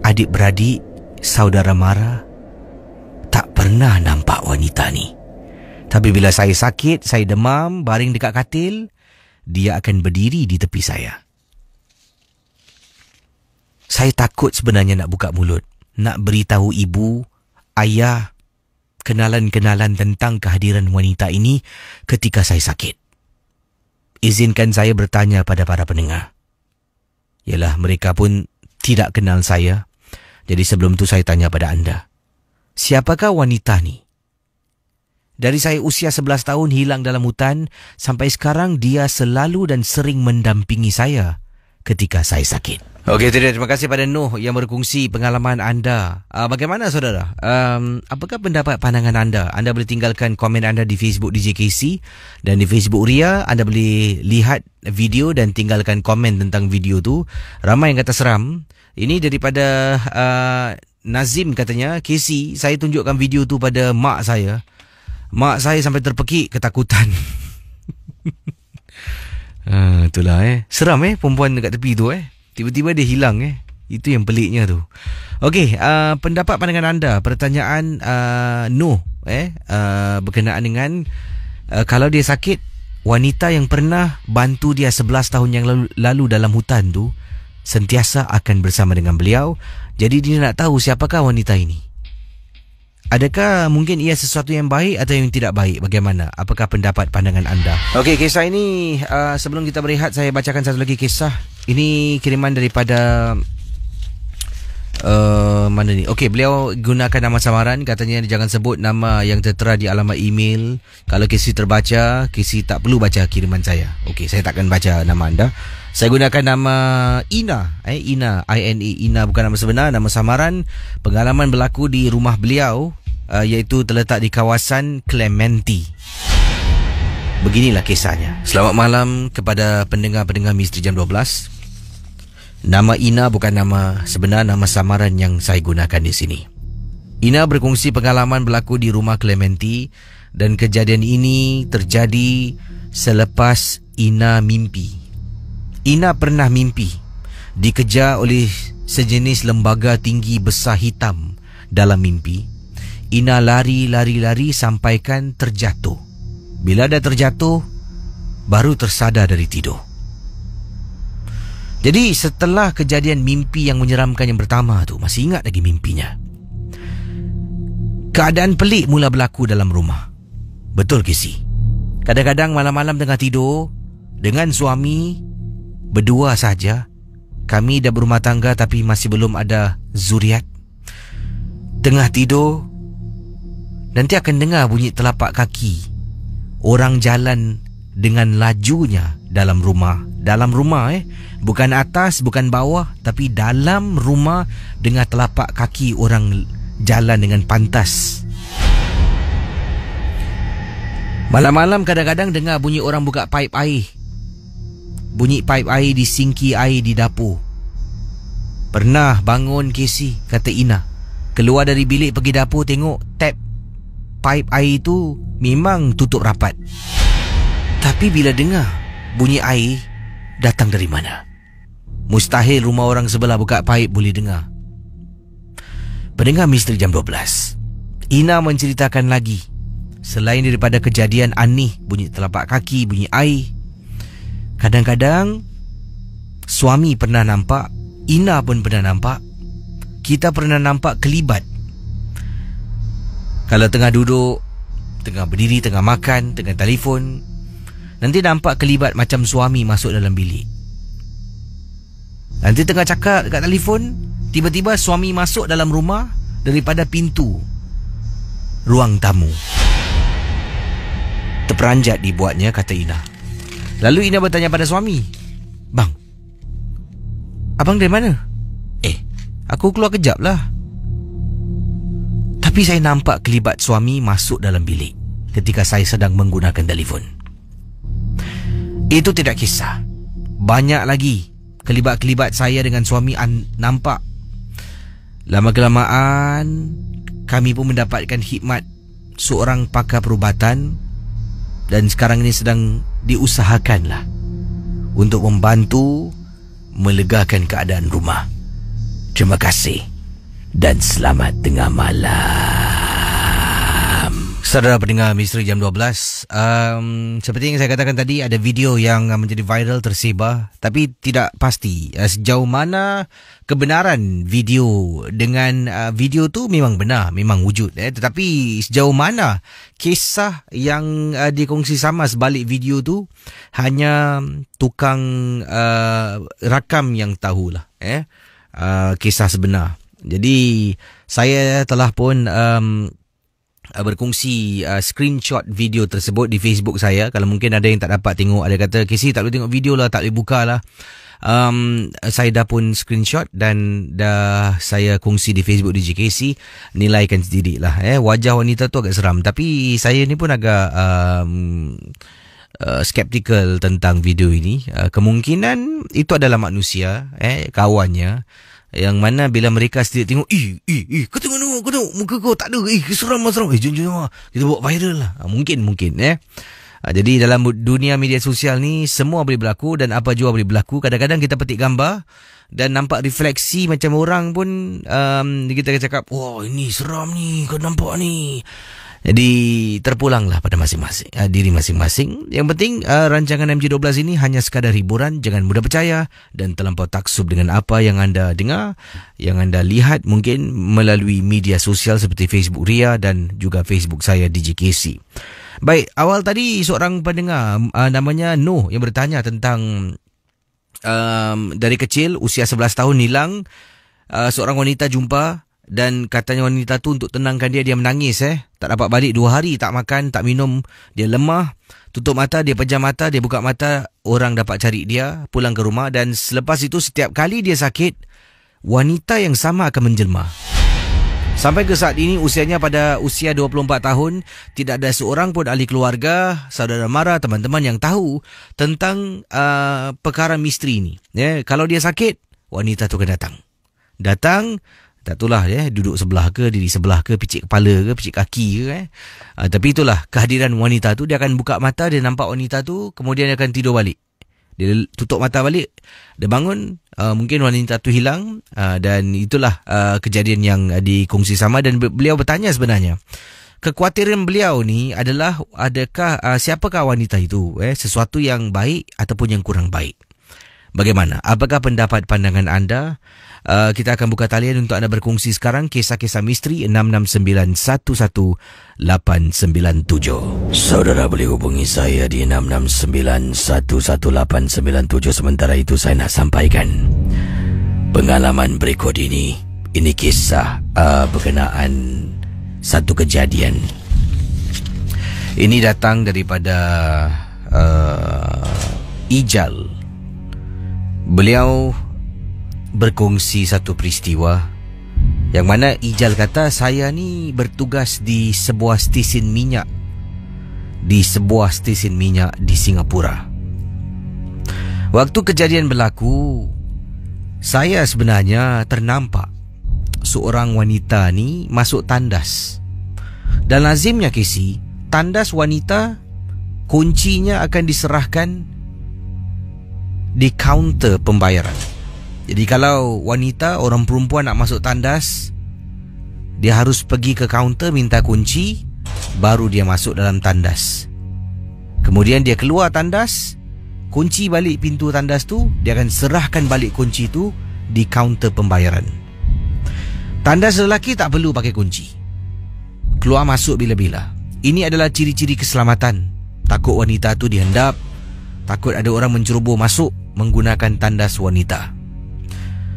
adik-beradik, saudara mara tak pernah nampak wanita ni. Tapi bila saya sakit, saya demam, baring dekat katil, dia akan berdiri di tepi saya. Saya takut sebenarnya nak buka mulut, nak beritahu ibu, ayah, kenalan-kenalan tentang kehadiran wanita ini ketika saya sakit. Izinkan saya bertanya pada para pendengar. Yalah, mereka pun tidak kenal saya. Jadi sebelum tu saya tanya pada anda, siapakah wanita ni? Dari saya usia 11 tahun hilang dalam hutan, sampai sekarang dia selalu dan sering mendampingi saya ketika saya sakit. Okey, terima kasih pada Noh yang berkongsi pengalaman anda. Bagaimana saudara? Apakah pendapat pandangan anda? Anda boleh tinggalkan komen anda di Facebook DJ Casey dan di Facebook Ria. Anda boleh lihat video dan tinggalkan komen tentang video tu. Ramai yang kata seram. Ini daripada Nazim katanya, Casey, saya tunjukkan video tu pada mak saya. Mak saya sampai terpekik ketakutan. Itulah seram perempuan dekat tepi tu tiba-tiba dia hilang Itu yang peliknya tu. Okey, pendapat pandangan anda, pertanyaan Noh berkenaan dengan kalau dia sakit, wanita yang pernah bantu dia 11 tahun yang lalu dalam hutan tu sentiasa akan bersama dengan beliau. Jadi dia nak tahu siapakah wanita ini. Adakah mungkin ia sesuatu yang baik atau yang tidak baik? Bagaimana? Apakah pendapat pandangan anda? Okey, kisah ini sebelum kita berehat, saya bacakan satu lagi kisah. Ini kiriman daripada Mana ni? Okey, beliau gunakan nama samaran. Katanya jangan sebut nama yang tertera di alamat email. Kalau Casey terbaca, Casey tak perlu baca kiriman saya. Okey, saya takkan baca nama anda. Saya gunakan nama Ina. Ina, I-N-A. Ina bukan nama sebenar, nama samaran. Pengalaman berlaku di rumah beliau, iaitu terletak di kawasan Clementi. Beginilah kisahnya. Selamat malam kepada pendengar-pendengar Misteri Jam 12. Nama Ina bukan nama sebenar, nama samaran yang saya gunakan di sini. Ina berkongsi pengalaman berlaku di rumah Clementi dan kejadian ini terjadi selepas Ina mimpi. Ina pernah mimpi dikejar oleh sejenis lembaga tinggi besar hitam. Dalam mimpi, Ina lari sampaikan terjatuh. Bila dah terjatuh, baru tersadar dari tidur. Jadi setelah kejadian mimpi yang menyeramkan yang pertama tu, masih ingat lagi mimpinya. Keadaan pelik mula berlaku dalam rumah. Betul Casey. Kadang-kadang malam-malam tengah tidur dengan suami, berdua saja. Kami dah berumah tangga tapi masih belum ada zuriat. Tengah tidur, nanti akan dengar bunyi telapak kaki orang jalan dengan lajunya dalam rumah. Dalam rumah bukan atas, bukan bawah, tapi dalam rumah dengan telapak kaki orang jalan dengan pantas. Malam-malam kadang-kadang dengar bunyi orang buka paip air. Bunyi paip air di singki air di dapur. Pernah bangun Casey, kata Ina. Keluar dari bilik pergi dapur, tengok tap paip air tu memang tutup rapat. Tapi bila dengar bunyi air datang dari mana? Mustahil rumah orang sebelah buka paip boleh dengar. Pendengar Misteri Jam 12, Ina menceritakan lagi. Selain daripada kejadian aneh, bunyi telapak kaki, bunyi air, kadang-kadang suami pernah nampak, Ina pun pernah nampak, kita pernah nampak kelibat. Kalau tengah duduk, tengah berdiri, tengah makan, tengah telefon, nanti nampak kelibat macam suami masuk dalam bilik. Nanti tengah cakap dekat telefon, tiba-tiba suami masuk dalam rumah daripada pintu ruang tamu. Terperanjat dibuatnya, kata Ina. Lalu Ina bertanya pada suami, "Bang, abang dari mana?" Aku keluar kejap lah. Tapi saya nampak kelibat suami masuk dalam bilik ketika saya sedang menggunakan telefon. Itu tidak kisah. Banyak lagi kelibat-kelibat saya dengan suami nampak. Lama-kelamaan kami pun mendapatkan khidmat seorang pakar perubatan dan sekarang ini sedang diusahakanlah untuk membantu melegakan keadaan rumah. Terima kasih dan selamat tengah malam. Saudara pendengar Misteri Jam 12, seperti yang saya katakan tadi, ada video yang menjadi viral tersebar, tapi tidak pasti sejauh mana kebenaran video. Dengan video tu memang benar, memang wujud, tetapi sejauh mana kisah yang dikongsi sama sebalik video tu, hanya tukang rakam yang tahulah kisah sebenar. Jadi saya telah pun berkongsi screenshot video tersebut di Facebook saya. Kalau mungkin ada yang tak dapat tengok, ada kata, "Casey tak boleh tengok video lah, tak boleh buka lah." Saya dah pun screenshot dan dah saya kongsi di Facebook DJ Casey. Nilaikan sendiri lah. Wajah wanita tu agak seram, tapi saya ni pun agak skeptical tentang video ini. Kemungkinan itu adalah manusia, kawannya, yang mana bila mereka sendiri tengok, kau tengok muka kau tak ada, seram. Jom kita buat viral lah. Mungkin. Jadi dalam dunia media sosial ni semua boleh berlaku dan apa jua boleh berlaku. Kadang-kadang kita petik gambar dan nampak refleksi macam orang pun, kita cakap, "Wah, ini seram ni, kau nampak ni." Jadi terpulanglah pada masing-masing, diri masing-masing. Yang penting rancangan MJ12 ini hanya sekadar hiburan. Jangan mudah percaya dan terlampau taksub dengan apa yang anda dengar, yang anda lihat mungkin melalui media sosial seperti Facebook Ria dan juga Facebook saya DJ Casey. Baik, awal tadi seorang pendengar namanya Noh yang bertanya tentang dari kecil usia 11 tahun hilang. seorang wanita jumpa dan katanya wanita tu untuk tenangkan dia menangis. Tak dapat balik 2 hari, tak makan, tak minum. Dia lemah, tutup mata, dia pejam mata, dia buka mata, orang dapat cari dia, pulang ke rumah. Dan selepas itu setiap kali dia sakit, wanita yang sama akan menjelma. Sampai ke saat ini usianya pada usia 24 tahun, tidak ada seorang pun ahli keluarga, saudara mara, teman-teman yang tahu tentang perkara misteri ini. Kalau dia sakit, wanita tu akan datang. Datang, tak tahulah duduk sebelah ke, diri sebelah ke, picit kepala ke, picit kaki ke. Tapi itulah kehadiran wanita tu. Dia akan buka mata, dia nampak wanita tu, kemudian dia akan tidur balik. Dia tutup mata balik, dia bangun, mungkin wanita tu hilang, dan itulah kejadian yang dikongsi sama. Dan beliau bertanya sebenarnya, kekhawatiran beliau ni adalah siapakah wanita itu, sesuatu yang baik ataupun yang kurang baik. Bagaimana? Apakah pendapat pandangan anda? Kita akan buka talian untuk anda berkongsi sekarang. Kisah-kisah misteri 669-11897. Saudara boleh hubungi saya di 669-11897. Sementara itu saya nak sampaikan pengalaman berikut ini. Ini kisah berkenaan satu kejadian. Ini datang daripada Ijal. Beliau berkongsi satu peristiwa yang mana Ijal kata, saya ni bertugas di sebuah stesen minyak di Singapura. Waktu kejadian berlaku, saya sebenarnya ternampak seorang wanita ni masuk tandas. Dan lazimnya Casey, tandas wanita kuncinya akan diserahkan di kaunter pembayaran. Jadi kalau wanita, orang perempuan nak masuk tandas, dia harus pergi ke kaunter minta kunci, baru dia masuk dalam tandas. Kemudian dia keluar tandas, kunci balik pintu tandas tu, dia akan serahkan balik kunci tu di kaunter pembayaran. Tandas lelaki tak perlu pakai kunci, keluar masuk bila-bila. Ini adalah ciri-ciri keselamatan. Takut wanita tu dihendap, takut ada orang menceroboh masuk menggunakan tandas wanita.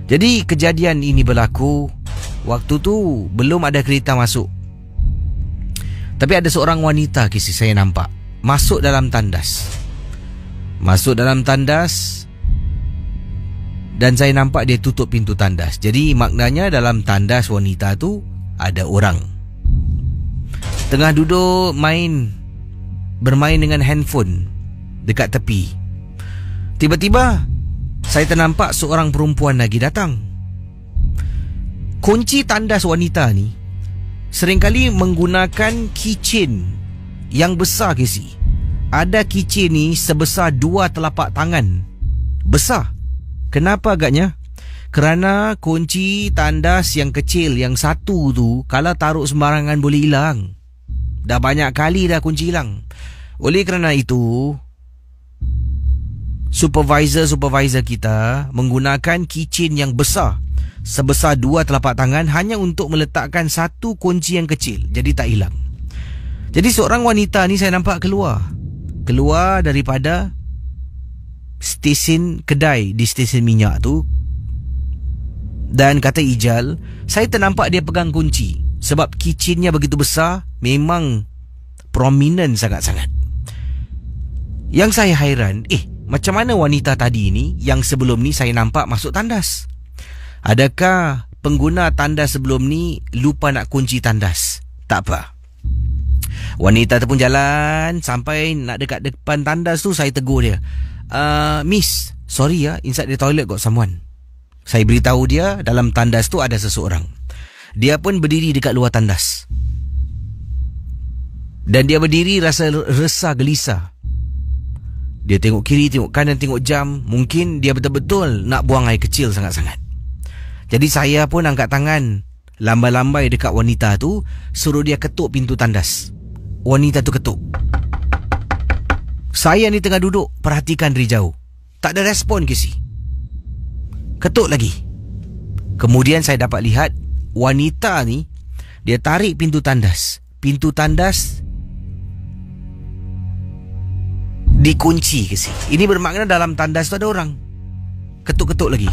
Jadi kejadian ini berlaku waktu tu belum ada kereta masuk. Tapi ada seorang wanita saya nampak masuk dalam tandas. Dan saya nampak dia tutup pintu tandas. Jadi maknanya dalam tandas wanita tu ada orang. Tengah duduk bermain dengan handphone dekat tepi. Tiba-tiba saya ternampak seorang perempuan lagi datang. Kunci tandas wanita ni seringkali menggunakan keychain yang besar, Casey. Ada keychain ni sebesar 2 telapak tangan. Besar. Kenapa agaknya? Kerana kunci tandas yang kecil, yang satu tu, kalau taruh sembarangan boleh hilang. Dah banyak kali dah kunci hilang. Oleh kerana itu, supervisor kita menggunakan keychain yang besar sebesar 2 telapak tangan hanya untuk meletakkan satu kunci yang kecil, jadi tak hilang. Jadi seorang wanita ni saya nampak keluar daripada stesen kedai di stesen minyak tu. Dan kata Ijal, saya ternampak dia pegang kunci sebab keychainnya begitu besar, memang prominent sangat-sangat. Yang saya hairan, macam mana wanita tadi ni yang sebelum ni saya nampak masuk tandas? Adakah pengguna tandas sebelum ni lupa nak kunci tandas? Tak apa. Wanita tu pun jalan sampai nak dekat depan tandas tu, saya tegur dia. Miss, sorry ya, inside the toilet got someone. Saya beritahu dia dalam tandas tu ada seseorang. Dia pun berdiri dekat luar tandas. Dan dia berdiri rasa resah gelisah. Dia tengok kiri, tengok kanan, tengok jam. Mungkin dia betul-betul nak buang air kecil sangat-sangat. Jadi saya pun angkat tangan, lambai-lambai dekat wanita tu, suruh dia ketuk pintu tandas. Wanita tu ketuk. Saya ni tengah duduk, perhatikan dari jauh. Tak ada respon, Casey. Ketuk lagi. Kemudian saya dapat lihat wanita ni, dia tarik pintu tandas. Pintu tandas dikunci, Casey. Ini bermakna dalam tandas tu ada orang. Ketuk-ketuk lagi.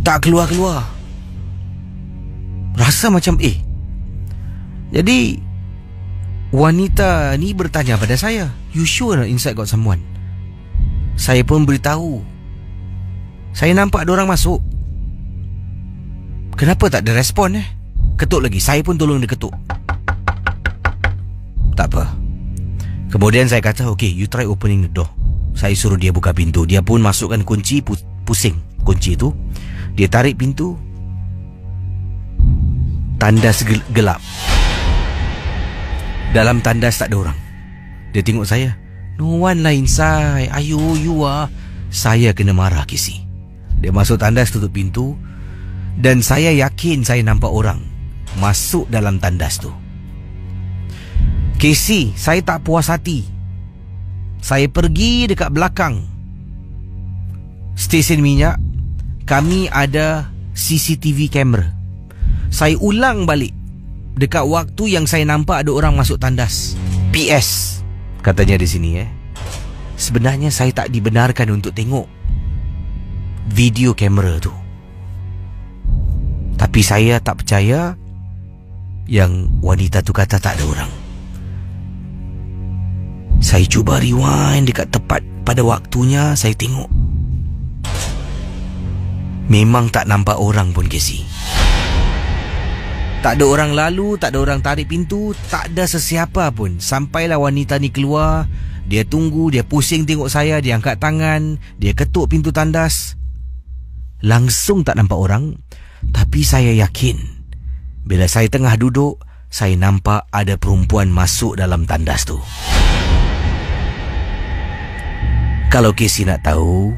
Tak keluar-keluar. Rasa macam Jadi wanita ni bertanya pada saya, "You sure not inside got someone?" Saya pun beritahu, "Saya nampak ada orang masuk." Kenapa tak ada respon Ketuk lagi. Saya pun tolong dia ketuk. Tak apa. Kemudian saya kata, "Okay, you try opening the door." Saya suruh dia buka pintu. Dia pun masukkan kunci, pusing kunci tu. Dia tarik pintu. Tandas gelap. Dalam tandas tak ada orang. Dia tengok saya, "No one lah inside. Ayo, you ah." Saya kena marah, Casey. Dia masuk tandas, tutup pintu. Dan saya yakin saya nampak orang masuk dalam tandas tu. Casey, saya tak puas hati. Saya pergi dekat belakang stesen minyak. Kami ada CCTV kamera. Saya ulang balik dekat waktu yang saya nampak ada orang masuk tandas. PS, katanya di sini sebenarnya saya tak dibenarkan untuk tengok video kamera tu. Tapi saya tak percaya yang wanita tu kata tak ada orang. Saya cuba rewind dekat tepat pada waktunya. Saya tengok memang tak nampak orang pun, Casey. Tak ada orang lalu, tak ada orang tarik pintu, tak ada sesiapa pun. Sampailah wanita ni keluar. Dia tunggu, dia pusing tengok saya. Dia angkat tangan, dia ketuk pintu tandas. Langsung tak nampak orang. Tapi saya yakin bila saya tengah duduk, saya nampak ada perempuan masuk dalam tandas tu. Kalau Casey nak tahu,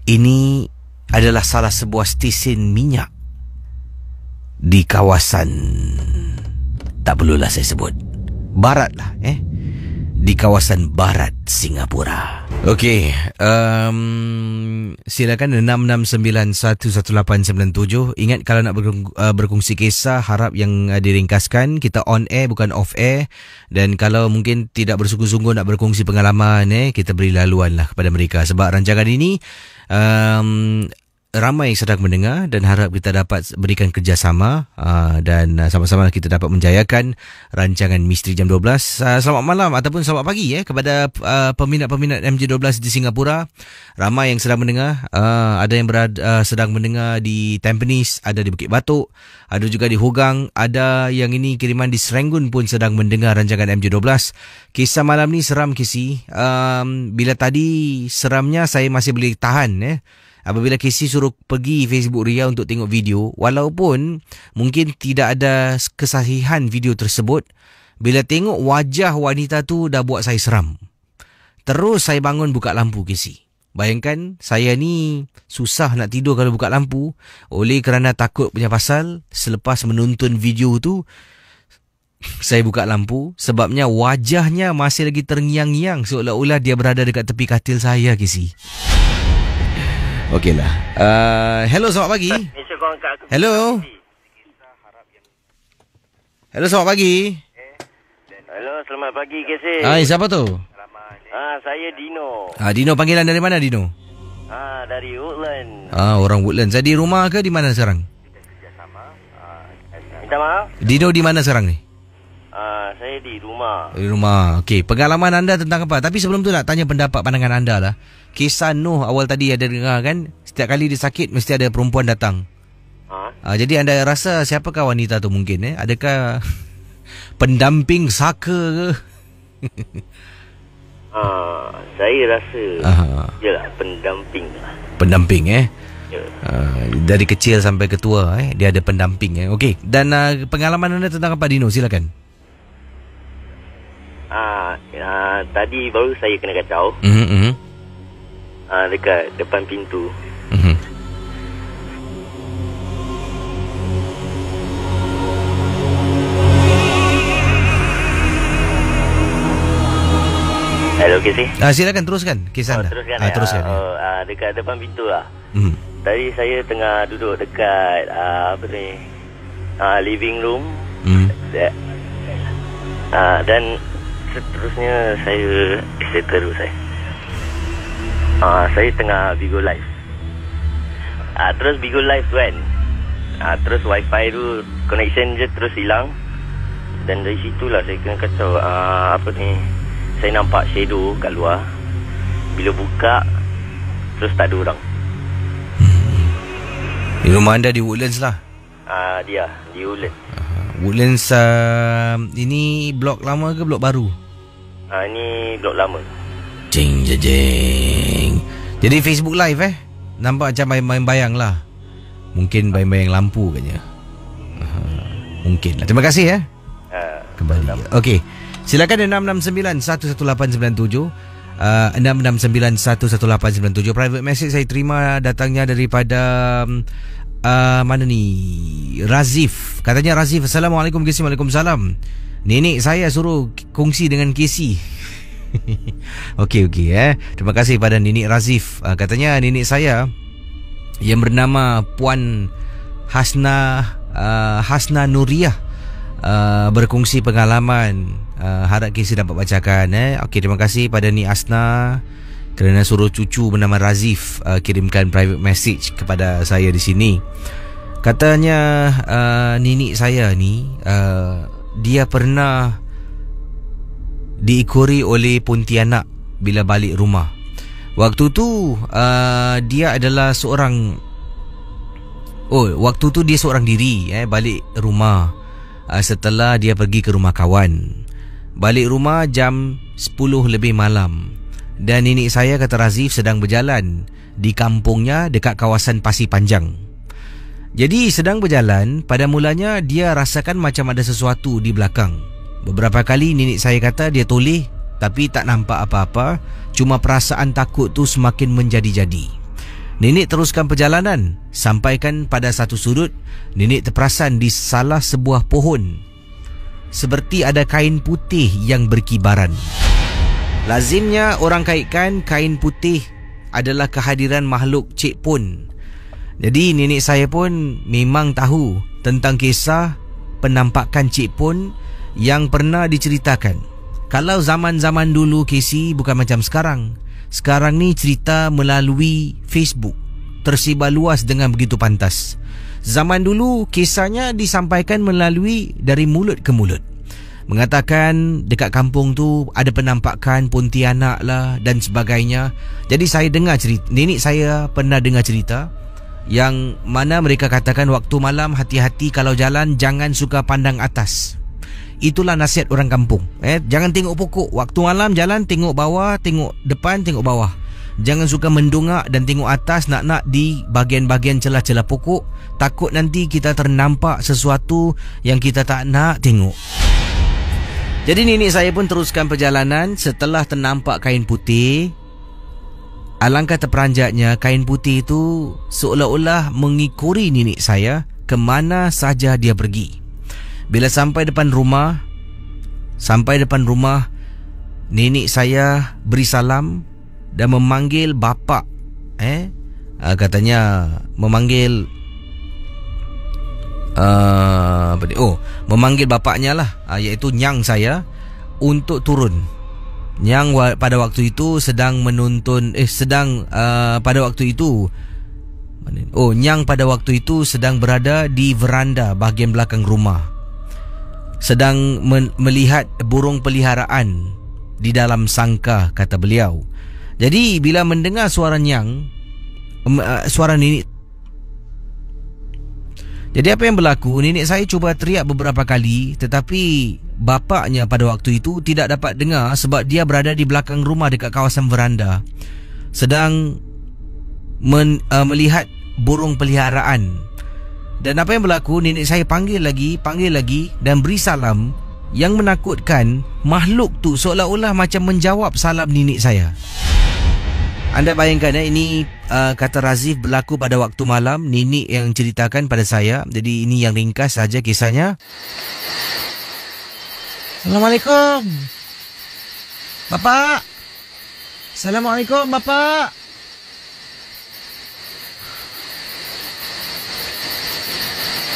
ini adalah salah sebuah stesen minyak di kawasan, tak perlulah saya sebut, barat lah di kawasan barat Singapura. Okey, silakan 66911897. Ingat, kalau nak berkongsi kisah, harap yang diringkaskan. Kita on air bukan off air. Dan kalau mungkin tidak bersungguh-sungguh nak berkongsi pengalaman, kita beri laluan lah kepada mereka. Sebab rancangan ini ramai yang sedang mendengar dan harap kita dapat berikan kerjasama dan sama-sama kita dapat menjayakan rancangan Misteri Jam 12. Selamat malam ataupun selamat pagi kepada peminat-peminat MJ12 di Singapura. Ramai yang sedang mendengar. Ada yang sedang mendengar di Tampines, ada di Bukit Batok, ada juga di Hougang, ada yang ini kiriman di Serangoon pun sedang mendengar rancangan MJ12. Kisah malam ni seram, Casey. Bila tadi seramnya saya masih boleh tahan apabila Casey suruh pergi Facebook Ria untuk tengok video, walaupun mungkin tidak ada kesahihan video tersebut, bila tengok wajah wanita tu dah buat saya seram. Terus saya bangun buka lampu, Casey. Bayangkan, saya ni susah nak tidur kalau buka lampu, oleh kerana takut punya pasal. Selepas menonton video tu, saya buka lampu, sebabnya wajahnya masih lagi terngiang-ngiang, seolah-olah dia berada dekat tepi katil saya, Casey. Okeylah. Hello, selamat pagi. Hello. Hello, selamat pagi. Hello, selamat pagi, Casey. Hai, siapa tu? Saya Dino. Dino, panggilan dari mana, Dino? Dari Woodland. Orang Woodland. Saya di rumah ke di mana sekarang? Minta maaf? Dino di mana sekarang ni? Saya di rumah. Di rumah. Okey, pengalaman anda tentang apa? Tapi sebelum tu nak tanya pendapat pandangan anda lah. Kisah Noh awal tadi ada dengar kan? Setiap kali dia sakit mesti ada perempuan datang. Jadi anda rasa siapakah wanita tu mungkin? Adakah pendamping saka ke? Saya rasa jelah pendamping. Pendamping Ya. Dari kecil sampai ketua dia ada pendamping Okey. Dan pengalaman anda tentang apa, Dino? Silakan. Tadi baru saya kena kacau. Dekat depan pintu. Hello, Casey. Silakan teruskan kisah anda. Teruskan. Dekat depan pintu lah. Tadi saya tengah duduk dekat living room. Dan seterusnya saya saya tengah Bigo Live. Terus Bigo Live tu kan. Terus wifi tu connection je terus hilang. Dan dari situlah saya kena kacau. Saya nampak shadow kat luar. Bila buka, terus tak ada orang. Di rumah anda di Woodlands lah? Dia di Woodlands. Woodlands ini blok lama ke blok baru? Ini blok lama. Jeng. Jadi Facebook Live nampak macam bayang-bayang lah. Mungkin bayang-bayang lampu katnya. Mungkin lah. Terima kasih kembali. Okey. Silakan 669-11897 669-11897. Private message saya terima datangnya daripada mana ni? Razif. Katanya Razif, Assalamualaikum Casey. Waalaikumsalam. Nenek saya suruh kongsi dengan Casey. Okey. Terima kasih pada Nenek Razif. Katanya nenek saya yang bernama Puan Hasna Nuriyah berkongsi pengalaman. Harap Casey dapat bacakan. Okey, terima kasih pada Ni Asna kerana suruh cucu bernama Razif kirimkan private message kepada saya di sini. Katanya nenek saya ni dia pernah diikori oleh Pontianak bila balik rumah. Waktu tu dia adalah seorang waktu tu dia seorang diri balik rumah setelah dia pergi ke rumah kawan. Balik rumah jam 10 lebih malam. Dan nenek saya kata Razif sedang berjalan di kampungnya dekat kawasan Pasir Panjang. Jadi sedang berjalan, pada mulanya dia rasakan macam ada sesuatu di belakang. Beberapa kali nenek saya kata dia toleh tapi tak nampak apa-apa. Cuma perasaan takut tu semakin menjadi-jadi. Nenek teruskan perjalanan. Sampaikan pada satu sudut, nenek terperasan di salah sebuah pohon seperti ada kain putih yang berkibaran. Lazimnya orang kaitkan kain putih adalah kehadiran makhluk Cik Pon. Jadi nenek saya pun memang tahu tentang kisah penampakan Cik Pon yang pernah diceritakan. Kalau zaman-zaman dulu Casey bukan macam sekarang. Sekarang ni cerita melalui Facebook, tersebar luas dengan begitu pantas. Zaman dulu kisahnya disampaikan melalui dari mulut ke mulut. Mengatakan dekat kampung tu ada penampakan Pontianak lah dan sebagainya. Jadi saya dengar cerita, nenek saya pernah dengar cerita yang mana mereka katakan waktu malam hati-hati kalau jalan jangan suka pandang atas. Itulah nasihat orang kampung. Jangan tengok pokok. Waktu malam jalan tengok bawah, tengok depan, tengok bawah. Jangan suka mendongak dan tengok atas nak di bahagian-bahagian celah-celah pokok. Takut nanti kita ternampak sesuatu yang kita tak nak tengok. Jadi nenek saya pun teruskan perjalanan setelah ternampak kain putih. Alangkah terperanjatnya kain putih itu seolah-olah mengikori nenek saya ke mana saja dia pergi. Bila sampai depan rumah, nenek saya beri salam dan memanggil bapa. Katanya memanggil memanggil bapaknya lah, iaitu nyang saya untuk turun. Nyang pada waktu itu sedang menonton pada waktu itu Nyang pada waktu itu sedang berada di veranda bahagian belakang rumah, sedang melihat burung peliharaan di dalam sangkar, kata beliau. Jadi bila mendengar suara Nyang, suara nenek, jadi apa yang berlaku? Nenek saya cuba teriak beberapa kali, tetapi bapaknya pada waktu itu tidak dapat dengar sebab dia berada di belakang rumah dekat kawasan veranda, sedang melihat burung peliharaan. Dan apa yang berlaku? Nenek saya panggil lagi dan beri salam yang menakutkan. Makhluk tu seolah-olah macam menjawab salam nenek saya. Anda bayangkan ini kata Razif berlaku pada waktu malam. Nenek yang ceritakan pada saya. Jadi ini yang ringkas saja kisahnya. Assalamualaikum Bapak. Assalamualaikum Bapak.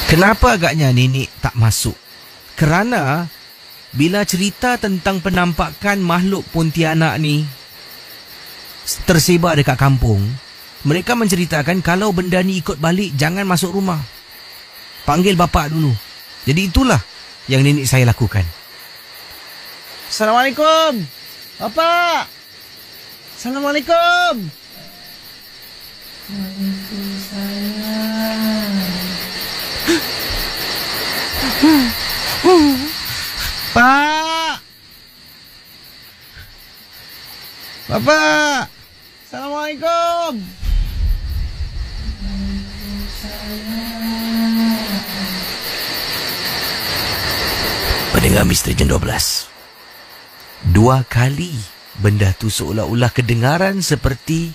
Kenapa agaknya nenek tak masuk? Kerana bila cerita tentang penampakan makhluk Pontianak ni tersebar dekat kampung, Mereka menceritakan kalau benda ni ikut balik, jangan masuk rumah. Panggil bapa dulu. Jadi itulah yang nenek saya lakukan. Assalamualaikum. Bapa. Assalamualaikum. Pak. Bapak. Assalamualaikum. Pendengar Misteri Jam 12. 2 kali benda tu seolah-olah kedengaran seperti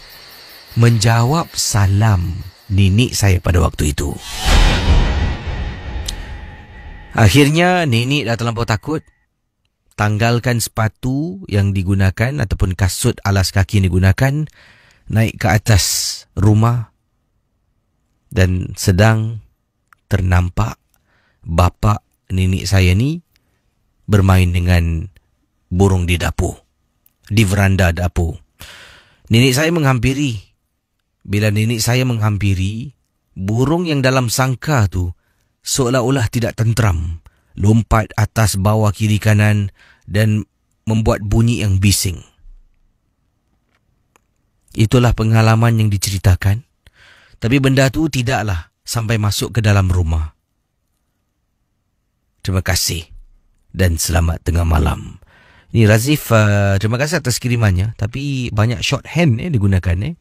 menjawab salam nenek saya pada waktu itu. Akhirnya nenek dah terlampau takut. Tanggalkan sepatu yang digunakan ataupun kasut alas kaki yang digunakan, naik ke atas rumah dan sedang ternampak bapa nenek saya ni bermain dengan burung di dapur, di veranda dapur. Nenek saya menghampiri. Bila nenek saya menghampiri, burung yang dalam sangkar tu seolah-olah tidak tenteram, lompat atas bawah kiri kanan dan membuat bunyi yang bising. Itulah pengalaman yang diceritakan. Tapi benda tu tidaklah sampai masuk ke dalam rumah. Terima kasih dan selamat tengah malam. Ini Razif, terima kasih atas kirimannya. Tapi banyak shorthand digunakan.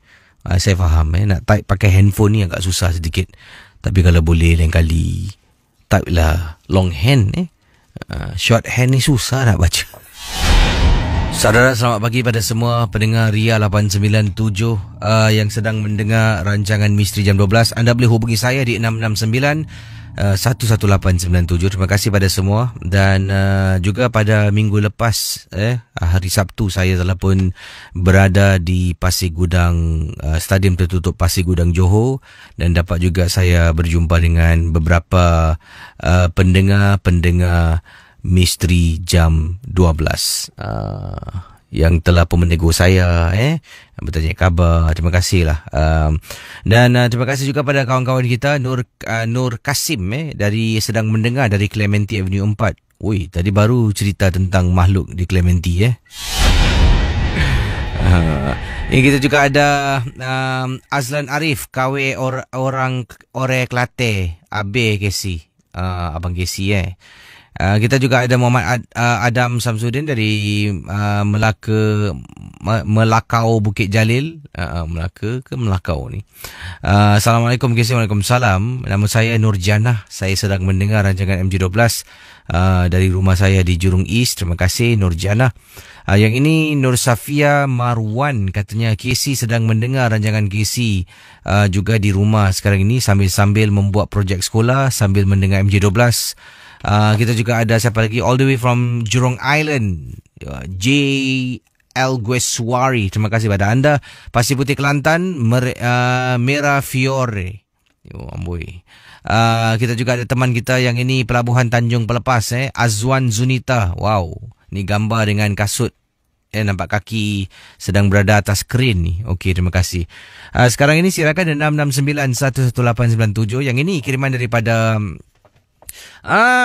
Saya faham. Nak type pakai handphone ni agak susah sedikit. Tapi kalau boleh lain kali type lah longhand. Shorthand ni susah nak baca. Saudara, selamat pagi pada semua pendengar Ria 897 yang sedang mendengar rancangan Misteri Jam 12. Anda boleh hubungi saya di 669 11897. Terima kasih pada semua. Dan juga pada minggu lepas, hari Sabtu, saya telah pun berada di Pasir Gudang, Stadium Tertutup Pasir Gudang Johor, dan dapat juga saya berjumpa dengan beberapa pendengar Misteri Jam 12 yang telah pun menegur saya, bertanya khabar. Terima kasih lah. Dan terima kasih juga pada kawan-kawan kita, Nur Kasim dari sedang mendengar dari Clementi Avenue 4. Ui, tadi baru cerita tentang makhluk di Clementi. Kita juga ada Azlan Arif, KW orang Ore Kelate, Abe Kesi, Abang Kesi. Kita juga ada Muhammad Adam Samsudin dari Melakau Bukit Jalil. Melaka ke Melakau ni? Assalamualaikum, Waalaikumsalam. Nama saya Nurjanah. Saya sedang mendengar rancangan MJ12 dari rumah saya di Jurong East. Terima kasih Nurjanah. Yang ini Nur Safia Marwan, katanya KC sedang mendengar rancangan KC juga di rumah sekarang ini sambil membuat projek sekolah sambil mendengar MJ12. Kita juga ada siapa lagi, all the way from Jurong Island, J.L. Gueswari. Terima kasih pada anda. Pasir Putih Kelantan, Merah Fiore. Amboi. Kita juga ada teman kita yang ini Pelabuhan Tanjung Pelepas, Azwan Zunita. Wow, ni gambar dengan kasut. Nampak kaki sedang berada atas kren ni. Okey, terima kasih. Sekarang ini silakan 669 11897. Yang ini kiriman daripada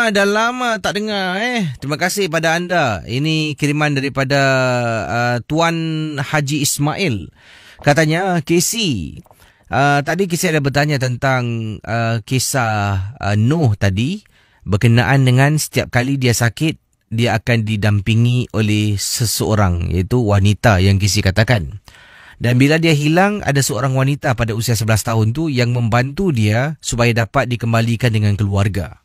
dah lama tak dengar. Terima kasih pada anda. Ini kiriman daripada Tuan Haji Ismail. Katanya, Casey, tadi Casey ada bertanya tentang kisah Noh tadi, berkenaan dengan setiap kali dia sakit, dia akan didampingi oleh seseorang, iaitu wanita yang Casey katakan. Dan bila dia hilang, ada seorang wanita pada usia 11 tahun tu yang membantu dia supaya dapat dikembalikan dengan keluarga.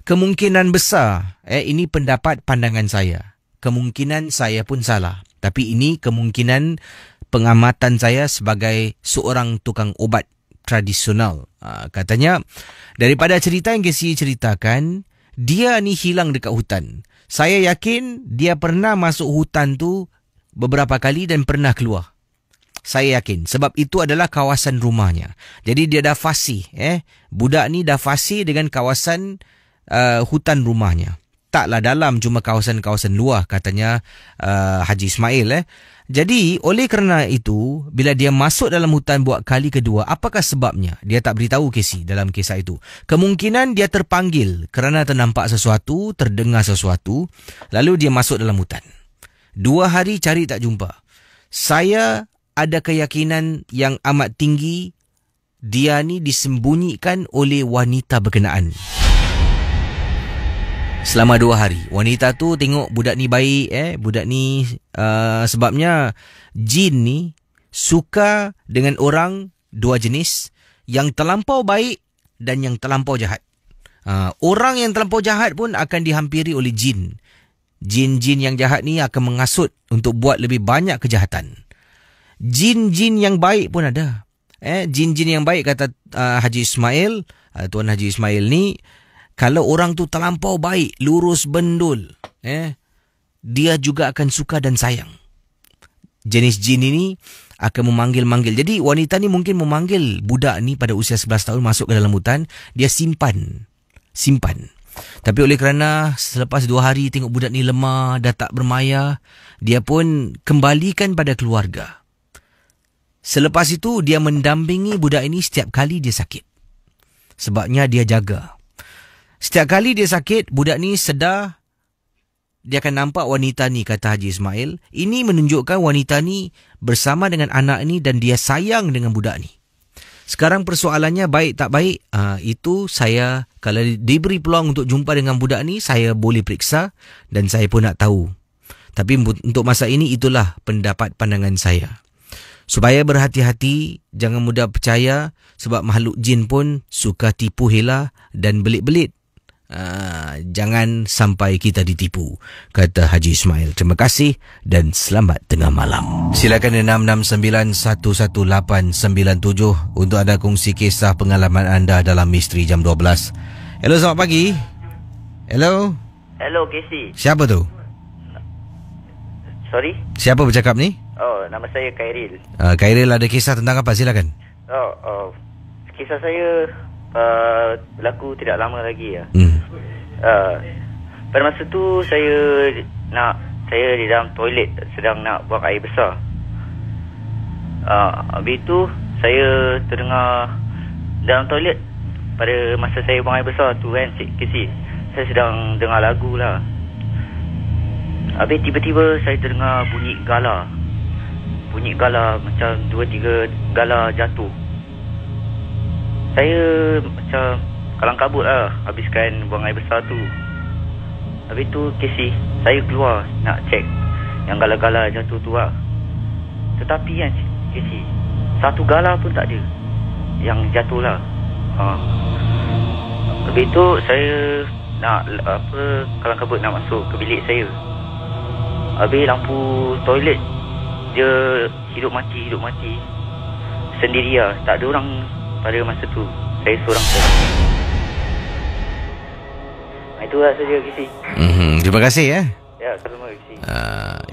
Kemungkinan besar, ini pendapat pandangan saya. Kemungkinan saya pun salah. Tapi ini kemungkinan pengamatan saya sebagai seorang tukang obat tradisional. Katanya, daripada cerita yang Casey ceritakan, dia ni hilang dekat hutan. Saya yakin dia pernah masuk hutan tu beberapa kali dan pernah keluar. Saya yakin. Sebab itu adalah kawasan rumahnya. Jadi dia dah fasih. Budak ni dah fasih dengan kawasan hutan rumahnya. taklah dalam, cuma kawasan-kawasan luar, katanya Haji Ismail. Jadi oleh kerana itu, bila dia masuk dalam hutan buat kali kedua, apakah sebabnya? Dia tak beritahu Casey dalam kisah itu. Kemungkinan dia terpanggil kerana ternampak sesuatu, terdengar sesuatu, lalu dia masuk dalam hutan. 2 hari cari tak jumpa. Saya ada keyakinan yang amat tinggi dia ni disembunyikan oleh wanita berkenaan. Selama 2 hari. Wanita tu tengok budak ni baik. Budak ni sebabnya jin ni suka dengan orang 2 jenis. Yang terlampau baik dan yang terlampau jahat. Orang yang terlampau jahat pun akan dihampiri oleh jin. Jin-jin yang jahat ni akan mengasut untuk buat lebih banyak kejahatan. Jin-jin yang baik pun ada. Jin-jin yang baik, kata Haji Ismail, Tuan Haji Ismail ni, kalau orang tu terlampau baik, lurus bendul, dia juga akan suka dan sayang. Jenis jin ini akan memanggil-manggil. Jadi wanita ni mungkin memanggil budak ni pada usia 11 tahun masuk ke dalam hutan. Dia simpan. Tapi oleh kerana selepas 2 hari tengok budak ni lemah, dah tak bermaya, dia pun kembalikan pada keluarga. Selepas itu dia mendampingi budak ini setiap kali dia sakit. Sebabnya dia jaga. Setiap kali dia sakit, budak ni sedar dia akan nampak wanita ni, kata Haji Ismail. Ini menunjukkan wanita ni bersama dengan anak ni dan dia sayang dengan budak ni. Sekarang persoalannya baik tak baik, itu saya, kalau diberi peluang untuk jumpa dengan budak ni, saya boleh periksa dan saya pun nak tahu. Tapi untuk masa ini, itulah pendapat pandangan saya. Supaya berhati-hati, jangan mudah percaya, sebab makhluk jin pun suka tipu hela dan belit-belit. Jangan sampai kita ditipu, kata Haji Ismail. Terima kasih dan selamat tengah malam. Silakan 669111897 untuk anda kongsi kisah pengalaman anda dalam Misteri Jam 12. Hello, selamat pagi. Hello. Hello, Casey. Siapa tu? Sorry? Siapa bercakap ni? Oh, nama saya Khairil. Khairil, ada kisah tentang apa? Silakan. Kisah saya berlaku tidak lama lagi. Pada masa tu saya di dalam toilet sedang nak buang air besar. Habis tu saya terdengar dalam toilet, pada masa saya buang air besar tu kan, Cik Casey, saya sedang dengar lagu lah. Habis tiba-tiba saya terdengar bunyi gala. Bunyi gala macam 2-3 gala jatuh. Saya macam kalang kabut lah habiskan buang air besar tu. Habis tu Casey, saya keluar nak cek yang gala-gala jatuh tu lah. Tetapi kan Casey, satu gala pun tak ada yang jatuh lah. Habis tu saya nak kalang kabut nak masuk ke bilik saya. Habis lampu toilet dia hidup mati sendiri lah. Tak ada orang pada masa tu. Saya seorang saja. Itulah saja, Casey. Terima kasih Ya, terima kasih.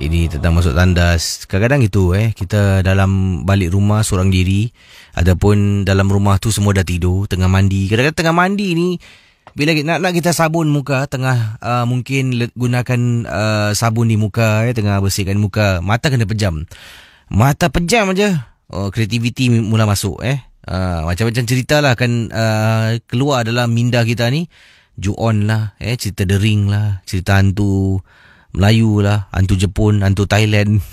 Ini tentang masuk tandas. Kadang-kadang itu kita dalam balik rumah seorang diri, ataupun dalam rumah tu semua dah tidur, tengah mandi. Kadang-kadang tengah mandi ni, bila nak kita sabun muka, tengah mungkin gunakan sabun di muka, tengah bersihkan muka, mata kena pejam. Mata pejam aja, kreativiti mula masuk. Macam-macam cerita lah akan keluar dalam minda kita ni. Ju-on lah, cerita dering lah, cerita hantu Melayu lah, hantu Jepun, hantu Thailand.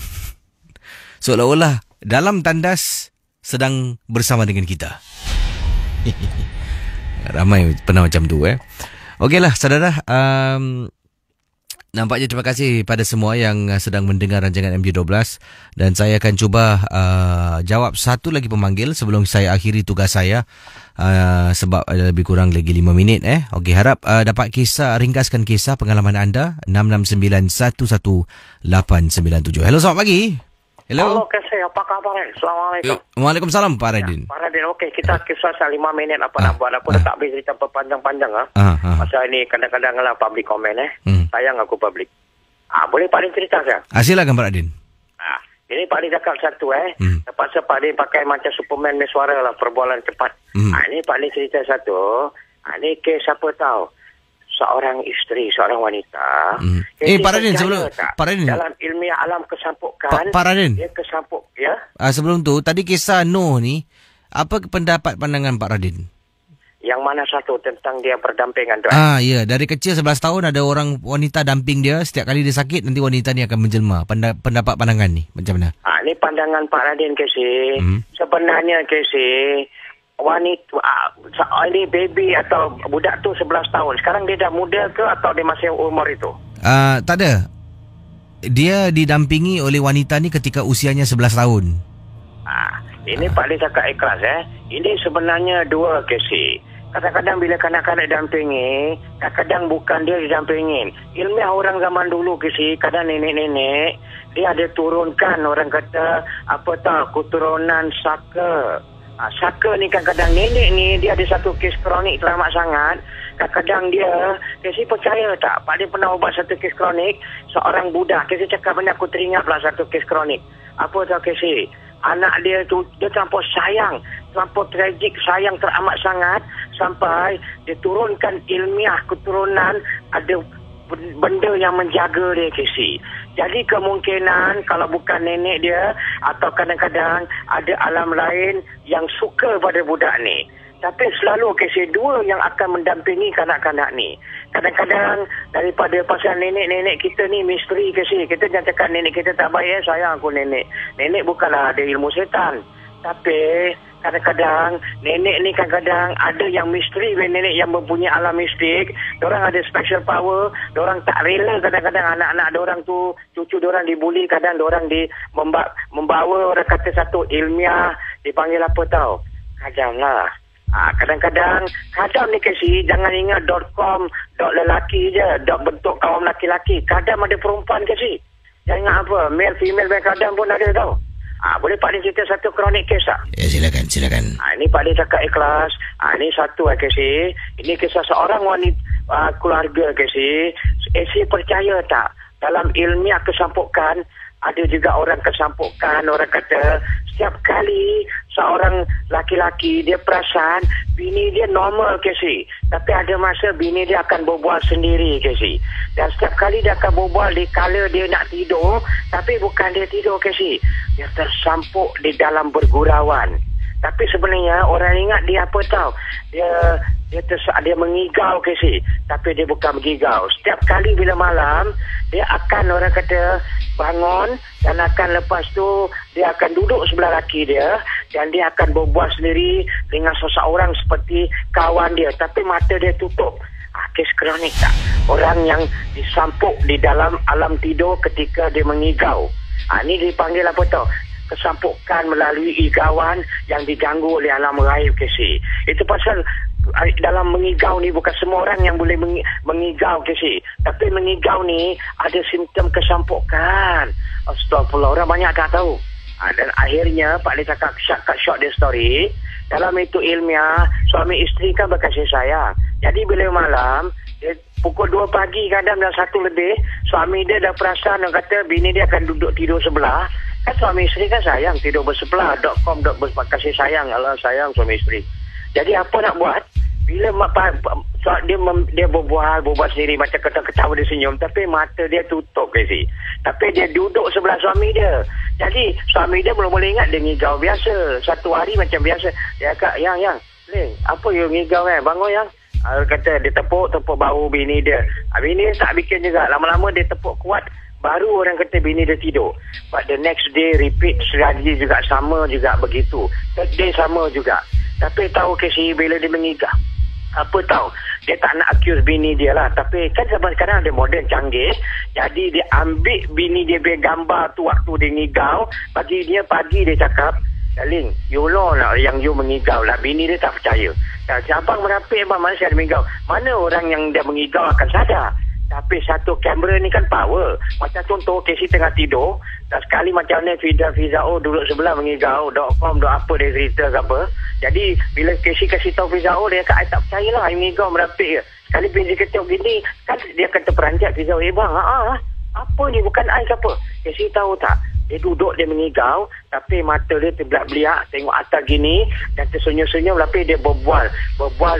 Seolah-olah dalam tandas sedang bersama dengan kita. Ramai pernah macam tu. Okeylah saudara, nampaknya terima kasih pada semua yang sedang mendengar rancangan MJ12, dan saya akan cuba jawab satu lagi pemanggil sebelum saya akhiri tugas saya, sebab ada lebih kurang lagi 5 minit. Okey, harap dapat ringkaskan kisah pengalaman anda. 669111897. Hello, selamat pagi. Halo, Casey, apa kabar? Assalamualaikum. Waalaikumsalam, Pak Radin. Pak Radin, okey, kita kisah 5 minit apa nak buat. Aku dah tak boleh cerita berpanjang-panjang. Masa ini kadang-kadang lah public comment. Sayang aku public. Boleh Pak Radin cerita saya? Silakan, Pak Radin. Ini Pak Radin cakap satu. Terpaksa Pak Radin pakai macam Superman ni suara lah, perbualan cepat. Ini Pak Radin cerita satu. Ini kes siapa tahu. seorang isteri, seorang wanita. Pak Radin, sebelum Pak Radin, dalam ilmiah alam kesampukan, Pak Radin, dia kesampuk, ya. Sebelum tu, tadi kisah Noh ni, apa pendapat pandangan Pak Radin? Yang mana satu tentang dia berdampingan tu? Ya, dari kecil 11 tahun ada orang wanita damping dia, setiap kali dia sakit nanti wanita ni akan menjelma. Pendapat pandangan ni macam mana? Ini pandangan Pak Radin Casey. Sebenarnya Casey, wanita ini baby atau budak tu 11 tahun. Sekarang dia dah muda ke atau dia masih umur itu? Tak ada. Dia didampingi oleh wanita ni ketika usianya 11 tahun. Ini Pak Lee cakap ikhlas Ini sebenarnya dua Casey. Kadang-kadang bila kanak-kanak dampingi, kadang-kadang bukan dia didampingin. Ilmiah orang zaman dulu Casey, kadang nenek-nenek dia ada turunkan, orang kata keturunan saka. Saka ni kadang-kadang nenek ni dia ada satu kes kronik teramat sangat. Kadang-kadang dia Casey percaya tak, Pak Lee pernah ubat satu kes kronik, seorang budak. Casey cakap benda aku teringat pula satu kes kronik. Apa tahu Casey? Anak dia tu, dia terlampau sayang, terlampau tragik, sayang teramat sangat, sampai dia turunkan ilmiah keturunan, ada benda yang menjaga dia, Casey. Jadi kemungkinan kalau bukan nenek dia, atau kadang-kadang ada alam lain yang suka pada budak ni. Tapi selalu Casey, dua yang akan mendampingi kanak-kanak ni. Kadang-kadang daripada pasal nenek-nenek kita ni misteri Casey. Kita jangan cakap nenek kita tak baik, sayang aku nenek. Nenek bukanlah ada ilmu setan. Tapi kadang-kadang nenek ni kadang-kadang ada yang misteri, nenek yang mempunyai alam mistik. Diorang ada special power. Diorang tak rela kadang-kadang anak-anak diorang tu, cucu diorang dibuli. Kadang diorang membawa orang kata satu ilmiah, dipanggil apa tau? Kadang lah. Kadang-kadang kadang ni Casey, jangan ingat .com .lelaki je, bentuk kaum laki-laki. Kadang ada perempuan Casey. Jangan ingat apa, male female kadang pun ada tau. Boleh Pak Din cerita satu kronik kes tak? Ya, silakan. Ini Pak Din cakap ikhlas. Ini satu Casey. Ini kisah seorang wanita keluarga Casey. Casey percaya tak, dalam ilmiah kesampukan ada juga orang kesampukan, orang kata setiap kali seorang laki-laki dia perasan bini dia normal Casey, tapi ada masa bini dia akan berbual sendiri Casey. Dan setiap kali dia akan berbual di kala dia nak tidur, tapi bukan dia tidur Casey, dia tersampuk di dalam bergurauan. Tapi sebenarnya orang ingat dia apa tahu? Dia mengigau Casey, tapi dia bukan mengigau. Setiap kali bila malam dia akan orang kata bangun dan akan lepas tu dia akan duduk sebelah laki dia dan dia akan berbual sendiri dengan seseorang seperti kawan dia, tapi mata dia tutup. Kes kronik tak? Orang yang disampuk di dalam alam tidur ketika dia mengigau. Ini dipanggil apa tau? Kesampukan melalui igauan yang diganggu oleh alam gaib Casey. Itu pasal dalam mengigau ni bukan semua orang yang boleh mengigau Casey. Tapi mengigau ni ada simptom kesampukan. Astagfirullah, orang banyak tak tahu. Dan akhirnya Pak Lee cakap cut short the story. Dalam itu ilmiah, suami isteri kan berkasih sayang. Jadi bila malam, dia pukul 2 pagi kadang dan 1 lebih, suami dia dah perasan dan kata bini dia akan duduk tidur sebelah. Kan suami isteri kan sayang, tidur bersebelah. .com kasih sayang, Allah sayang suami isteri. Jadi apa nak buat? Bila dia berbual sendiri macam ketawa dia senyum, tapi mata dia tutup Casey. Tapi dia duduk sebelah suami dia. Jadi suami dia boleh ingat dia ngigau biasa. Satu hari macam biasa. Dia kata, yang apa you ngigau bangun yang. Kata dia tepuk bahu bini dia. Bini dia tak bikin juga. Lama-lama dia tepuk kuat, baru orang kata bini dia tidur. But the next day repeat strategi juga, sama juga begitu. Third day sama juga. Tapi tahu Casey bila dia mengigau, apa tahu, dia tak nak accuse bini dia lah. Tapi kan zaman sekarang ada moden canggih. Jadi dia ambil bini dia punya gambar tu waktu dia ngigau, bagi dia pagi dia cakap, darling, you know lah yang you mengigau lah. Bini dia tak percaya. Abang merapik abang, mana saya ada mengigau? Mana orang yang dia mengigau akan sadar? Tapi satu kamera ni kan power. Macam contoh Casey tengah tidur, dan sekali macam ni Fiza duduk sebelah mengigau, .com apa dia cerita ke apa. Jadi bila Casey kasih tahu Fiza dia kata, I tak percaya lah, I mengigau merapik ke. Sekali Fiza kecil gini, kan dia akan terperanjat Fiza, bang, apa ni bukan I ke apa? Casey tahu tak? Dia duduk, dia mengigau, tapi mata dia terbelat-beliak, tengok atas gini, dan tersenyum-senyum, tapi dia berbual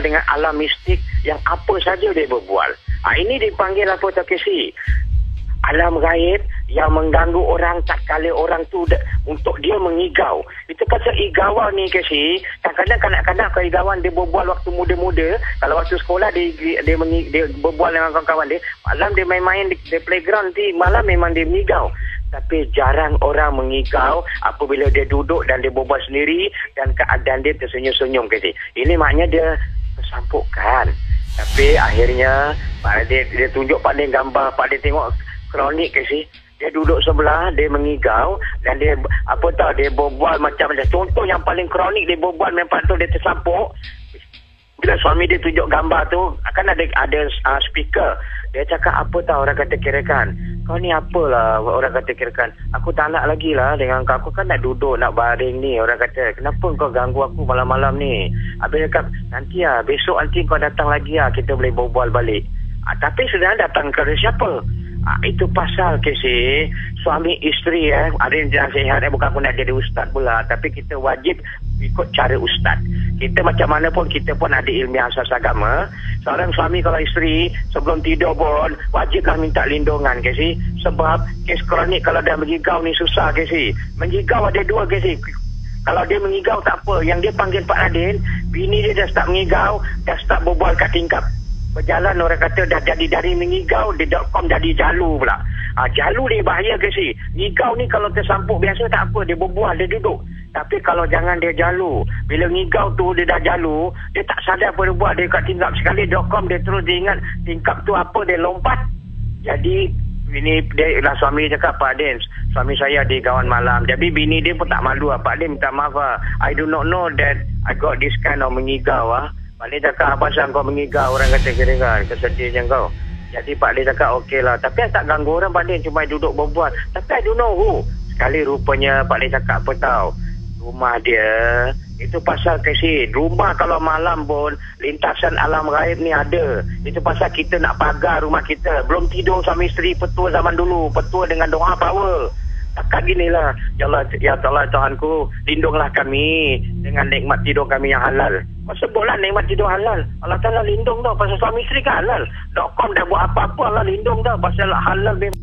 dengan alam mistik yang apa saja dia berbual. Ini dipanggil apa tak Casey? Alam gaib yang mengganggu orang tak kala orang tu untuk dia mengigau. Itu pasal igauan ni Casey. Kadang-kadang kanak-kanak kalau igauan dia berbual waktu muda-muda, kalau waktu sekolah dia berbual dengan kawan-kawan dia, malam dia main-main di playground nanti, malam memang dia mengigau. Tapi jarang orang mengigau apabila dia duduk dan dia berbual sendiri dan keadaan dia tersenyum-senyum Casey. Ini maknanya dia tersampukkan. Tapi akhirnya dia tunjuk pada gambar, pada tengok kronik Casey. Dia duduk sebelah, dia mengigau dan dia dia berbual macam-macam. Contoh yang paling kronik dia berbual memang tu dia tersampuk. Bila suami dia tunjuk gambar tu, akan ada speaker. Dia cakap apa tahu orang kata kirakan. Kau ni apalah orang kata kirakan. Aku tak nak lagi lah dengan kau. Aku kan nak duduk, nak baring ni. Orang kata, kenapa kau ganggu aku malam-malam ni? Habis dia cakap, nanti lah, besok nanti kau datang lagi lah. Kita boleh berbual balik. Tapi sudah datang ke siapa? Itu pasal Casey, suami isteri ada yang nasihat bukan aku nak jadi ustaz pula, tapi kita wajib ikut cara ustaz. Kita macam mana pun kita pun ada ilmiah asas agama. Seorang suami kalau isteri sebelum tidur pun wajiblah minta lindungan Casey, sebab kes kronik kalau dah mengigau ni susah Casey. Mengigau ada dua Casey. Kalau dia mengigau tak apa, yang dia panggil Pak Radin, bini dia dah start mengigau, dah start berbual kat tingkap. Berjalan orang kata dah jadi dari mengigau, dia.com jadi jalu pula. Jalu ni bahaya ke si? Ngigau ni kalau tersampuk biasa tak apa, dia berbual, dia duduk. Tapi kalau jangan dia jalu. Bila ngigau tu dia dah jalu, dia tak sadar apa dia buat. Dia kat tingkap sekali .com, dia terus dia ingat tingkap tu apa, dia lompat. Jadi ini dia lah suami cakap, Pak Din, suami saya di kawan malam. Jadi bini dia pun tak malu. Pak Din minta maaf I do not know that I got this kind of mengigau Pak Lee cakap, apa pasal kau mengigau, orang kata kira-kira kesedih je kau. Jadi Pak Lee cakap, okey lah. Tapi tak ganggu orang Pak Lee, cuma duduk berbual. Tapi I don't know who. Sekali rupanya Pak Lee cakap apa tahu, rumah dia, itu pasal Casey. Rumah kalau malam pun, lintasan alam gaib ni ada. Itu pasal kita nak pagar rumah kita. Belum tidur suami isteri, petua zaman dulu. Petua dengan doa power. Takkan ginilah, ya Allah Tuhanku, lindunglah kami dengan nikmat tidur kami yang halal. Kau sebutlah nikmat tidur halal. Allah Ta'ala lindung tau, pasal suami isteri kan halal. .com dah buat apa-apa, Allah lindung tau, pasal halal memang.